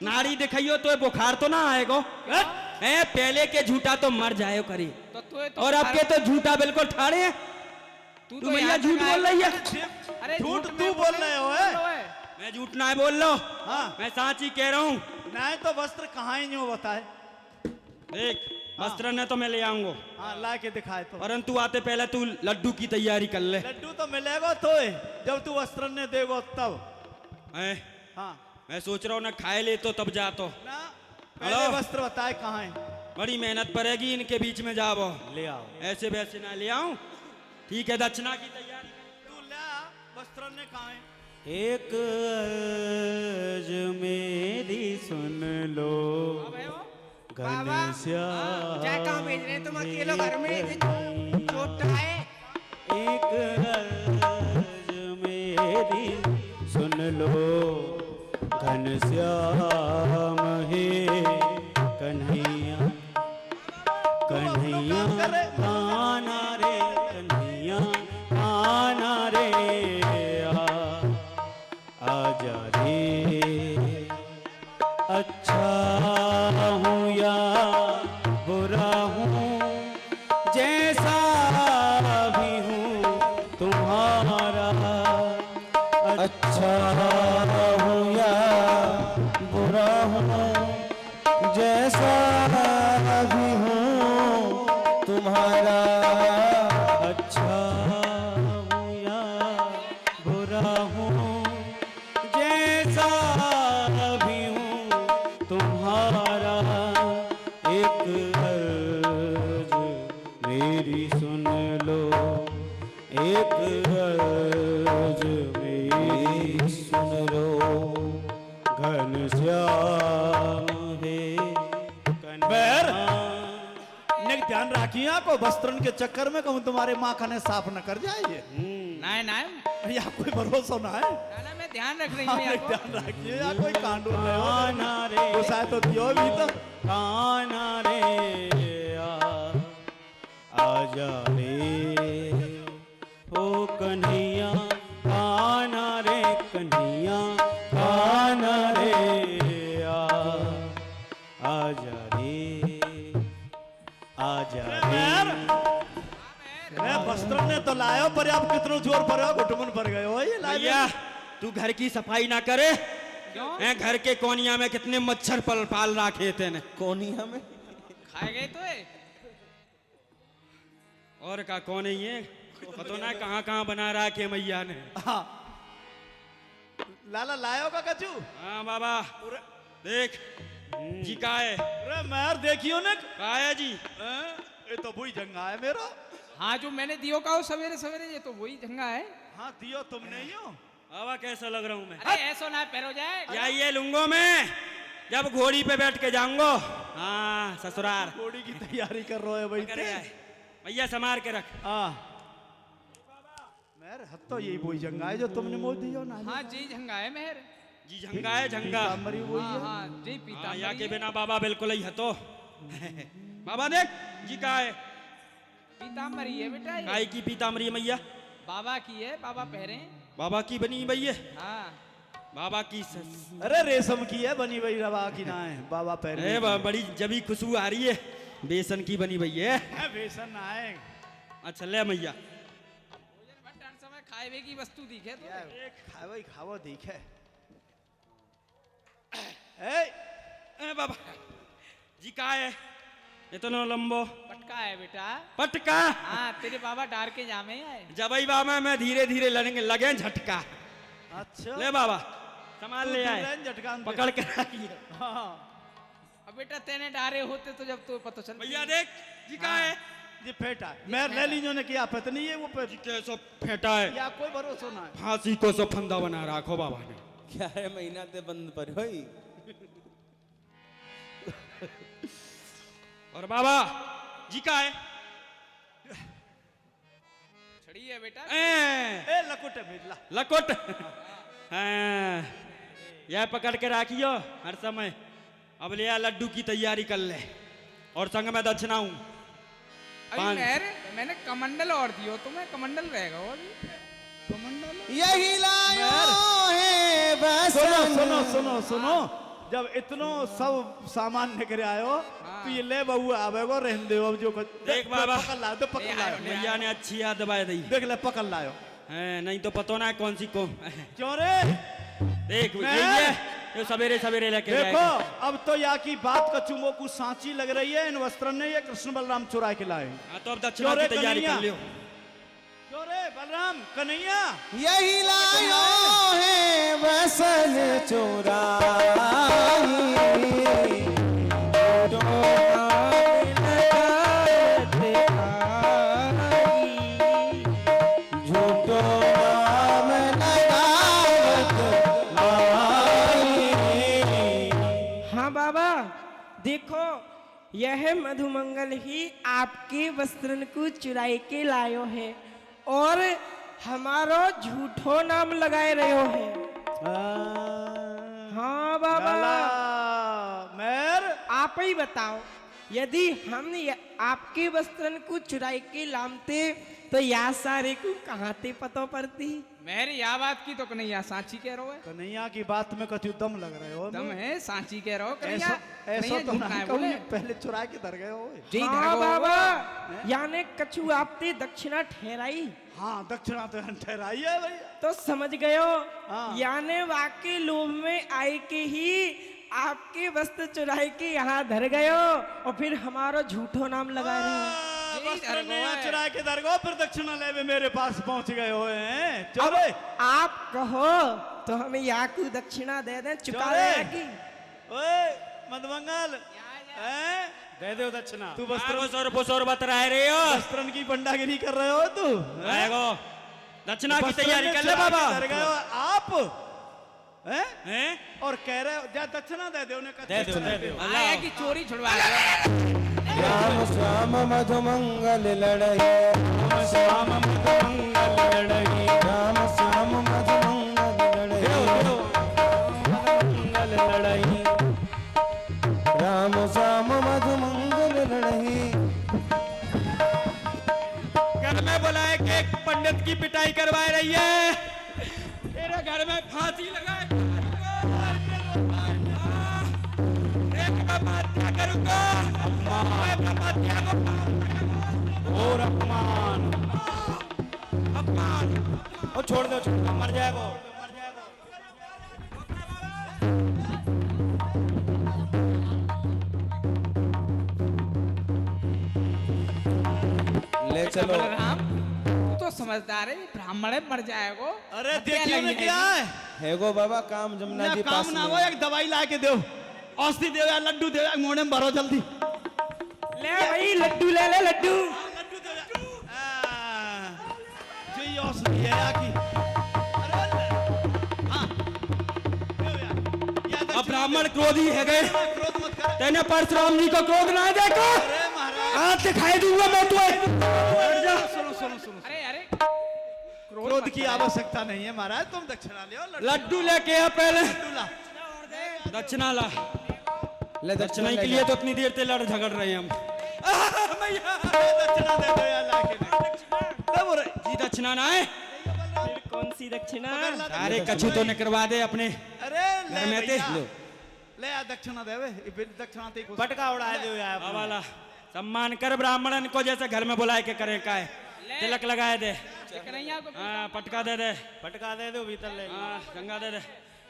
नाड़ी दिखाइयो तो बुखार तो ना आएगो। ए पहले के झूठा तो मर जाए करी, तो और अब के तो झूठा बिल्कुल ठाड़े हैं। तू तू मैया झूठ बोल रही है। अरे झूठ तू बोल रहे हो है? मैं झूठ ना बोल रहा हूँ, हाँ मैं साची कह रहा हूँ। नहीं तो वस्त्र कहाँ ही नहीं बताए। देख वस्त्र ने तो मैं ले आऊंगा, हाँ ला के दिखाए तो। परंतु आते पहले तू लड्डू की तैयारी कर ले। लड्डू तो मिलेगा तो जब तू वस्त्र ने देगो तब। हाँ मैं सोच रहा हूँ ना खाए ले तो तब जा तो। ना पहले हेलो। वस्त्र बताए कहाँ है। बड़ी मेहनत पड़ेगी इनके बीच में जाओ। ले आओ। ऐसे वैसे ना ले आऊं। ठीक है दक्षिणा की तैयारी तू ला वस्त्र ने कहाँ है। एक अर्ज मेरी सुन लो बाबा घनश्याम जाए कहाँ भेज रहे हैं तुम अकेले घर में? छोटा है। एक अर्ज मेरी सुन लो घनश्याम हे कन्हैया कन्हैया आना रे कन्हैया आना रे आजा रे। अच्छा हूँ या बुरा हूँ जैसा भी हूँ तुम्हारा। अच्छा हूँ या बुरा हूँ जैसा भी हूँ तुम्हारा। अच्छा हूँ या बुरा हूँ जैसा भी हूँ तुम्हारा। एक अर्ज मेरी सुन लो, एक अर्ज मेरी सुन लो घनश्याम हे बैर। कन्हैया। ने ध्यान रखिए आपको वस्त्रन के चक्कर में कहूँ तुम्हारे माँ खाने साफ न कर जाइए। ना ना या कोई भरोसा ना है। ना मैं ध्यान रख रही हाँ, हूँ ने आपको। ध्यान रखिए या कोई कांड रहे आना हो रे गुस्सा तो दियो भी तो। आना रे आजा रे ओ कन्हैया आना रे कन्हैया आना रे आजा रे आजा रे। मैं वस्त्र ने तो लायो पर आप कितनो जोर पर हो घुटमन पर गए हो ये लाए। भैया तू घर की सफाई ना करे। क्यों? घर के कोनिया में कितने मच्छर पाल रखे थे ने। कोनिया में खाए गए तो है? और का कौन है ये पता ना कहाँ कहाँ बना रखे मैया ने। हाँ लाला लायो का कचू। हाँ बाबा देख जी का है। अरे मैर देखियो ने। का है जी। ये तो वही जंगा है मेरा। हाँ जो मैंने दियो का सवेरे सवेरे, ये तो वही झंगा है। हाँ दियो तुम नहीं हो। बाबा कैसा लग रहा हूँ मैं। अरे ऐसा ना पैरो जाए। या ये लूंगो मैं जब घोड़ी पे बैठ के जाऊंगो। हाँ ससुराल घोड़ी की तैयारी कर रहे हो भाई। करे आए। भैया संभाल के रख। हाँ मैर हद तो यही वही जंगा है जो तुमने मोड़ दियो ना। हाँ जी झंगा है मेहर। जी झंगा है झंगा। पीताम्बरी वही हाँ है। हाँ जी हाँ पीता या के बिना बाबा बिल्कुल ही हतो। बाबा देख जी का है। पीताम्बरी है बेटा ये। गाय की पीताम्बरी मैया बाबा की है, बाबा पहरे। बाबा की बनी भैया। हाँ बाबा की अरे रेशम की है बनी भाई रवा की ना है बाबा पहले। बड़ी जबी खुशबू आ रही है। बेसन की बनी भैया। बेसन ना है। अच्छा ले मैया। भोजन भंडार समय खाए की वस्तु दिखे तो। खाओ खाओ दिखे। ए बाबा जी का है इतना लंबो पटका है बेटा। पटका। हाँ तेरे बाबा डार के जामे आए। जबई बाबा में धीरे धीरे लगे झटका। अच्छा ले बाबा संभाल ले आए झटकान पकड़ के रखिए। हाँ अब बेटा तेने डारे होते तो जब तो पता चल। भैया देख जी का है। ये फेंटा मैं ले लीजो ने किया पता नहीं है वो पे कैसो फेंटा है। या कोई भरोसा ना है। फांसी को सो फंदा बना रखो बाबा ने। क्या है महीना ते बंद पर होई। और बाबा जी का है। छड़ी है बेटा। ए लकुट भेजला लकोट। हाँ यह पकड़ के रखियो हर समय। अब ले आ लड्डू की तैयारी कर ले और संग में दक्षिणा हूं। अभी पाँच- मैंने कमंडल और दियो, तुम्हें कमंडल रहेगा वो अभी। यही लायो है बस। सुनो सुनो सुनो सुनो, जब इतनो सब सामान लेकर आयो तो ये ले बहू आवेगो रहने दो। अब जो देख बाबा। पकड़ लाओ, तो पकड़ लाओ, भैया ने अच्छी याद दबाई दी देख ले पकड़ लाओ। है, नहीं तो पता ना है कौन सी को। क्यों रे? देख मैं- यही है जो सवेरे सवेरे लेके देखो जाएगा। अब तो यहाँ की बात कचुमो को सांची लग रही है। इन वस्त्रों ने ये कृष्ण बलराम चुरा के लाए। हाँ, तो अब दक्षिणा क्यों रे की तैयारी कर कन्हैया? लियो। क्यों रे बलराम कन्हैया? यही लायो है बसन चुराई। झूठो नाम लगावत आई। हाँ बाबा, देखो यह मधुमंगल ही आपके वस्त्रन को चुराई के लायो है और हमारो झूठो नाम लगाए रहो है। हाँ बाबा, मैर आप ही बताओ, यदि हम आपके वस्त्रन को चुराई के लामते तो या सारे को कहाँ ते पतो पड़ती। मेरी या बात की तो कन्हैया सांची कह रहो है। कन्हैया की बात में कछु दम लग रहे हो। दम है, सांची कह रहो कन्हैया। ऐसा ऐसा कन्हैया तो झूठ ना ना है कहूँ, बोले। पहले चुरा के धर गए हो। जी हाँ धरगो बाबा, याने कछु आपते दक्षिणा ठहराई हाँ दक्षिणा तो ठहराई है भैया। तो समझ गयो। हाँ। याने वाके लोभ में आए के ही आपके वस्त्र चुराई के यहाँ धर गयो और फिर हमारा झूठो नाम लगा रहे। वस्त्र ने यहाँ चुरा के धर गो, फिर दक्षिणा लेवे मेरे पास पहुंच गए हो हैं। चलो आप कहो तो हमें याकू दक्षिणा दे दें, चुका चले। दें कि ओए मधुमंगल हैं? दे दो दक्षिणा। तू वस्त्र सौर बतरा रहे हो। वस्त्रन की बंडागिरी कर रहे हो तू? आएगो दक्षिणा की वस्त्र तैयारी ने कर ले चुरा के बाबा। धर गए हो आप हैं? हैं? और कह रहे हो जा दक्षिणा दे दे उन्हें। दे दो दे दो। आया कि चोरी छुड़वा रहे। राम श्याम मधुमंगल लड़ई। राम श्याम मधुमंगल लड़ई। राम श्याम मधुमंगल लड़ई। राम श्याम मधुमंगल लड़ई। घर में बुलाए के एक पंडित की पिटाई करवा रही है। तेरे घर में फांसी लगाए। एक ब्रह्महत्या करूंगा। मैं ब्रह्महत्या को और अपमान अपमान। ओ छोड़ दो, मर जाएगा। ले चलो। बलराम तू तो समझदार है, ब्राह्मण है, मर जाएगो। अरे हत्या देखिए लगी ने क्या है। है? है गो बाबा काम जमुना जी काम पास ना में। हो, एक दवाई ला के दो, औषधि दो या लड्डू दो या मोड़े में भरो जल्दी। ले भाई लड्डू ले ले लड्डू। लड्डू दो जो ये औषधि है या की। हाँ दो या अब ब्राह्मण क्रोधी है गए। क्रोध मत कर। तेने परशुराम जी को क्रोध ना देखो। अरे महाराज आज दिखाई दूंगा मैं तुम्हें। सुनो सुनो सुनो, अरे अरे क्रोध की आवश्यकता नहीं है महाराज। तुम दक्षिणा ले लड्डू लेके आ पहले। ला। दक्षिणा ला। ले दक्षिणा के लिए तो इतनी देर से लड़ झगड़ रहे हैं हम। दक्षिणा दे दो या ला के दे। जी दक्षिणा ना है। फिर कौन सी दक्षिणा? अरे कछु तो निकलवा दे अपने अरे ले घर में थे। भैया, ले आ दक्षिणा देवे। फिर दक्षिणा ते को पटका उड़ा दो यार। वाला सम्मान कर ब्राह्मणन को जैसे घर में बुलाए के करे का है। तिलक लगाए दे। कन्हैया को हाँ पटका दे दे। पटका दे दो भीतर ले। हाँ गंगा दे दे।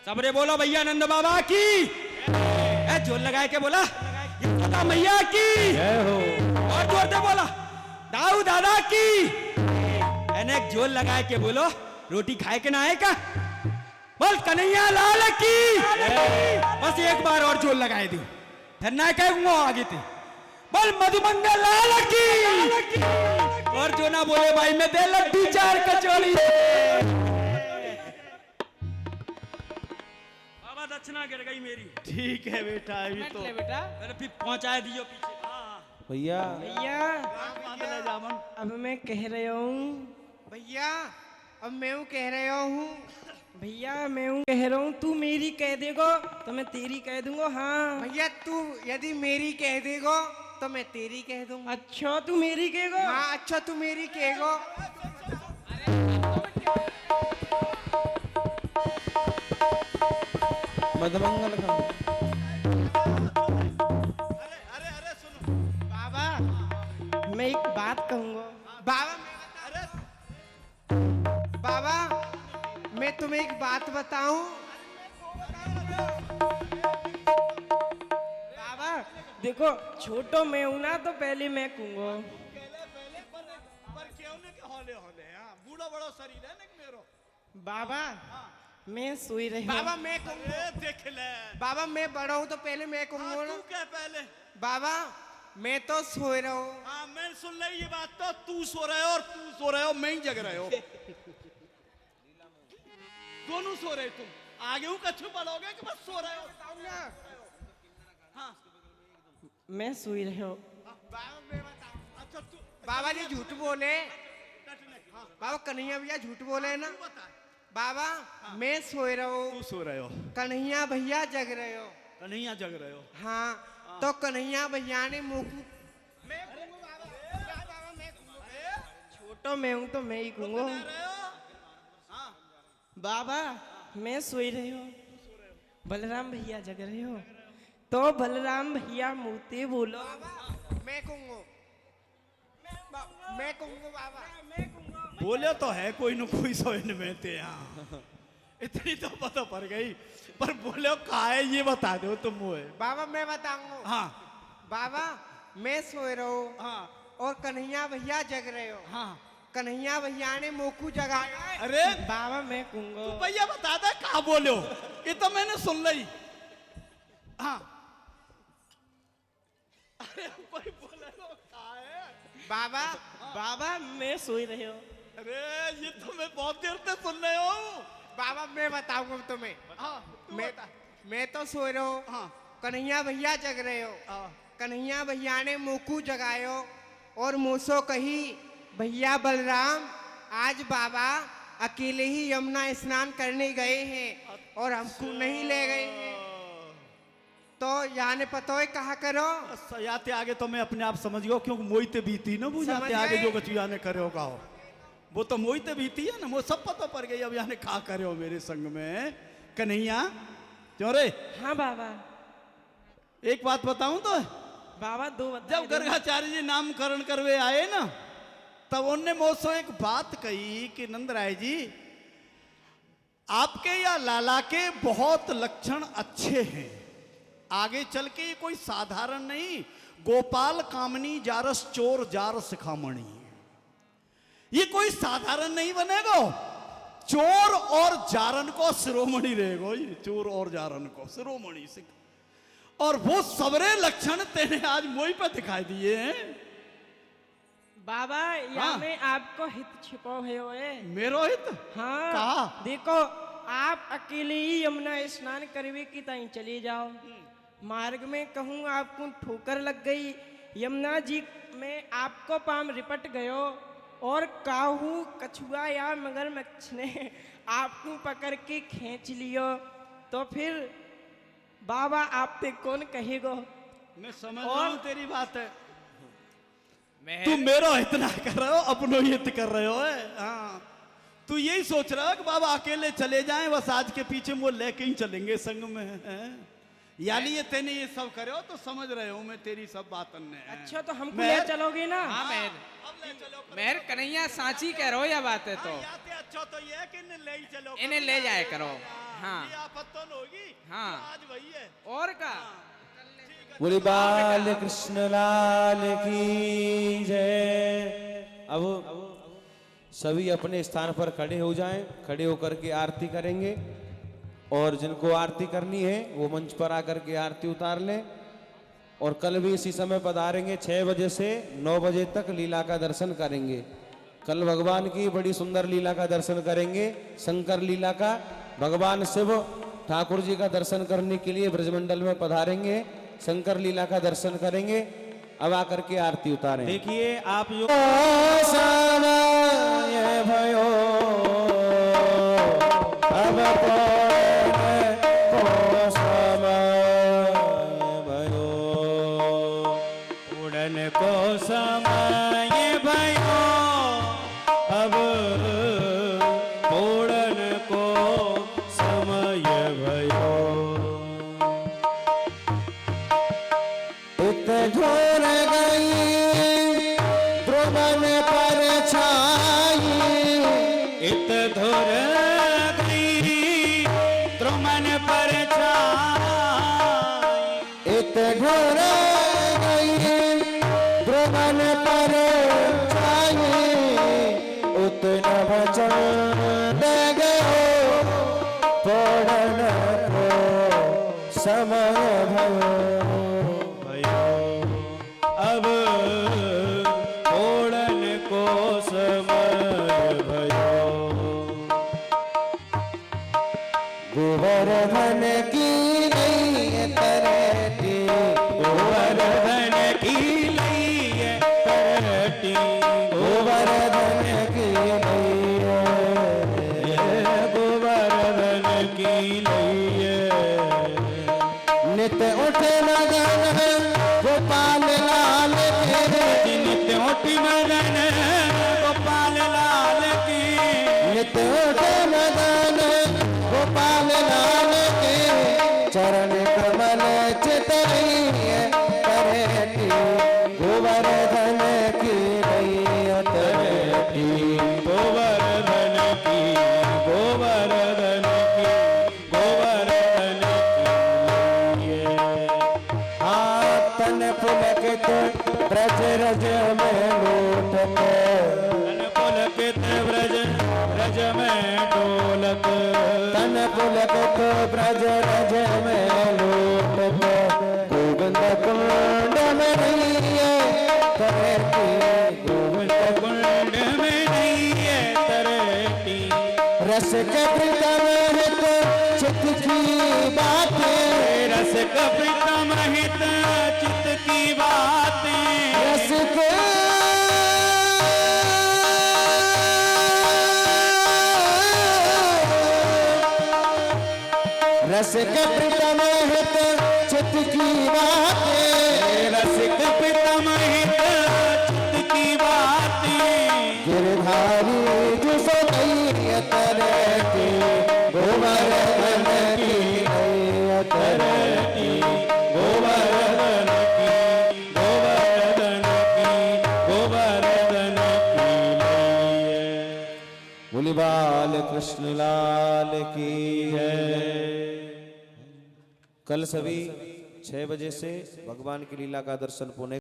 सबरे बोलो भैया नंद बाबा की। ए जोर लगाए के बोला ये माता मैया की। जय हो। और जोर से बोला दाऊ दादा की। एने एक जोर लगाए के बोलो रोटी खाए के ना आए का। बोल कन्हैया लाल की। बस एक बार और जोर लगाए दो। फिर ना कहूंगा आगे थे। बोल मधुमंगल लाल की। और जो ना बोले भाई मैं दे लड्डू 4 कचौड़ी। बाबा दक्षिणा गिर गई मेरी। ठीक है बेटा अभी बैठ तो ले बेटा। अरे फिर पहुंचाए दियो पीछे। भैया भैया बांध ले जामन। अब मैं कह रहा हूँ, भैया अब मैं यूं कह रहा हूँ। भैया मैं हूँ कह रहा हूँ, तू मेरी कह देगो तो मैं तेरी कह दूंगा। हाँ भैया तू यदि मेरी कह देगो तो मैं तेरी कह दूंगा। अच्छा तू मेरी कहेगो? हाँ अच्छा तू मेरी कहेगो। मदमंगल का अरे अरे सुनो बाबा मैं एक बात कहूँगा। बाबा बाबा मैं तुम्हें एक बात बताऊं। बाबा देखो छोटो मैं हूं ना तो पहले मैं कहूँगा। पर क्यों ने के हौले हौले हां बूढ़ो बड़ो शरीर है ना मेरो। बाबा मैं सोई रही हूँ। बाबा मैं कहूंगा। ए देख ले बाबा मैं बड़ा हूं तो पहले मैं कहूंगा ना। तू क्या पहले बाबा मैं तो सोए रहा हूं। हाँ मैं सुन रही ये बात तो तू सो रहे हो और तू सो रहे हो मैं ही जग रहे हो दोनों सो रहे तुम आगे हूँ कछु पड़ोगे कि बस सो रहे हो। हाँ मैं सोई रही हूँ। बाबा मैं बताऊं। अच्छा तू बाबा जी झूठ बोले। हाँ बाबा कन्हैया भैया झूठ बोले ना। तू बता बाबा मैं सोए रहा हूं। तू सो रहे हो कन्हैया भैया जग रहे हो। कन्हैया जग रहे हो। हाँ तो कन्हैया भैया ने मुंह मैं कहूंगा बाबा मैं कहूंगा। छोटो मैं हूँ तो मैं ही कहूँगा। रहे हो हाँ बाबा मैं सोई रही हूँ। बलराम भैया जग रहे हो तो बलराम भैया मुँहते बोलो। मैं कहूंगा। मैं कहूंगा बाबा। बोले तो है कोई न कोई सोने में थे यहाँ इतनी तो पता पड़ गई पर बोले कहा है ये बता दो तुम मुझे। बाबा मैं बताऊंगा। हाँ बाबा मैं सोए रहा हूं हाँ और कन्हैया भैया जग रहे हो। हाँ कन्हैया भैया ने मोकू जगाया। अरे बाबा मैं कहूँगा। तू भैया बता दे कहा बोले हो ये तो मैंने सुन ली। हाँ अरे कोई बोले तो कहा है। बाबा बाबा मैं सोई रही हूँ। अरे ये तो मैं बहुत देर से सुन रहे हो। बाबा मैं बताऊंगा तुम्हें। हाँ तू मैं बता। मैं तो सोए रहा हूं। हाँ कन्हैया भैया जग रहे हो। हाँ कन्हैया भैया ने मोकू जगायो और मूसो कही भैया बलराम आज बाबा अकेले ही यमुना स्नान करने गए हैं और हमको नहीं ले गए हैं। तो यहाँ ने पता है कहा करो। सयाते आगे तो मैं अपने आप समझ गया क्योंकि मोहिते बीती ना बुझाते समझ आगे गए? जो कचुआ ने करे होगा हो वो तो मोहिते बीती है ना वो सब पता पड़ गई। अब यहाँ ने कहा करे हो मेरे संग में कन्हैया क्यों रे। हाँ बाबा। एक बात बताऊं तो बाबा दो बता जब गर्गाचार्य जी नामकरण करवे आए ना तब उनने मुझसे एक बात कही कि नंदराय जी आपके या लाला के बहुत लक्षण अच्छे हैं आगे चल के ये कोई साधारण नहीं गोपाल कामनी जारस चोर जार शिखामणि ये कोई साधारण नहीं बनेगा। चोर और जारन को शिरोमणि रहेगा ये चोर और जारन को शिरोमणि सिख और वो सबरे लक्षण तेने आज मोई पर दिखाई दिए हैं। बाबा या हाँ। में आपको हित छिपो है। मेरो हित हाँ कहा? देखो आप अकेले ही यमुना स्नान करवे की ताई चले जाओ। मार्ग में कहूँ आपको ठोकर लग गई यमुना जी में आपको पाम रिपट गयो और काहू कछुआ या मगरमच्छ ने आपको पकड़ के खींच लियो तो फिर बाबा आपसे कौन कहेगो। मैं समझ रहा हूं तेरी बात है मैं तू मेरो हित ना कर रहे हो अपनो हित कर रहे हो हाँ तू यही सोच रहा है कि बाबा अकेले चले जाएं बस आज के पीछे वो लेके ही चलेंगे संग में हैं? यानी ये तेने ये सब करे हो तो समझ रहे हो मैं तेरी सब बातन ने अच्छा तो हमको मैं- ले चलोगे ना। हाँ मेहर अब ले चलो मेहर कन्हैया सांची कह रहो या बात है तो हाँ, याते अच्छा तो ये है कि इन्हें ले ही चलो इन्हें ले जाया करो। हाँ। ये आफत तो न होगी हाँ। तो आज वही है और का बोले बाल कृष्ण लाल की जय। अब सभी अपने स्थान पर खड़े हो जाएं। खड़े होकर के आरती करेंगे और जिनको आरती करनी है वो मंच पर आकर के आरती उतार लें। और कल भी इसी समय पधारेंगे 6 बजे से 9 बजे तक लीला का दर्शन करेंगे। कल भगवान की बड़ी सुंदर लीला का दर्शन करेंगे शंकर लीला का। भगवान शिव ठाकुर जी का दर्शन करने के लिए ब्रजमंडल में पधारेंगे शंकर लीला का दर्शन करेंगे। अब आकर के आरती उतारें। देखिए आप जो समय भयो अब को समय भयो को समय भयो इत घोर गई ध्रुवन पर छाई इत धुर गई द्रुमन पर छाई इत घोर गई ध्रुवन पर छाई उतन भजन दे गयो पौड़न को समय भयो अब ओढ़न को समय भयो गोवर्धन की नहीं तरती गोवर्धन की लई करटी गोवर्धन की नहीं गोवर्धन की लई नित उठ मगन गोपाल लाल के नित उठी मदन गोपाल लाल की नित उठ मगन गोपाल लाल के चरण कमल चितरिय करती गोवर्धन की नहीं तरती गोवर्धन की गोवर्धन की गोवर्धन की तन पुलकित ब्रज रज में लूटत तन पुलकित ब्रज ब्रज में डोलत तन पुलकित ब्रज रज में लूटत गोविंद कुंड में नैया तरती गोविंद कुंड में नैया तरती रस के प्रीतम हित चित की बातें रस कपितम हित चित की बातें रस के रस के प्रीतम हित चित की बातें रस कपितम हित चित की बातें गिरधारी जिसो नैया तरती गोवर्धन की नैया तरती गोवर्धन की गोवर्धन की गोवर्धन की बोली बाल कृष्ण लाल की है। कल सभी 6 बजे से भगवान की लीला का दर्शन पुणे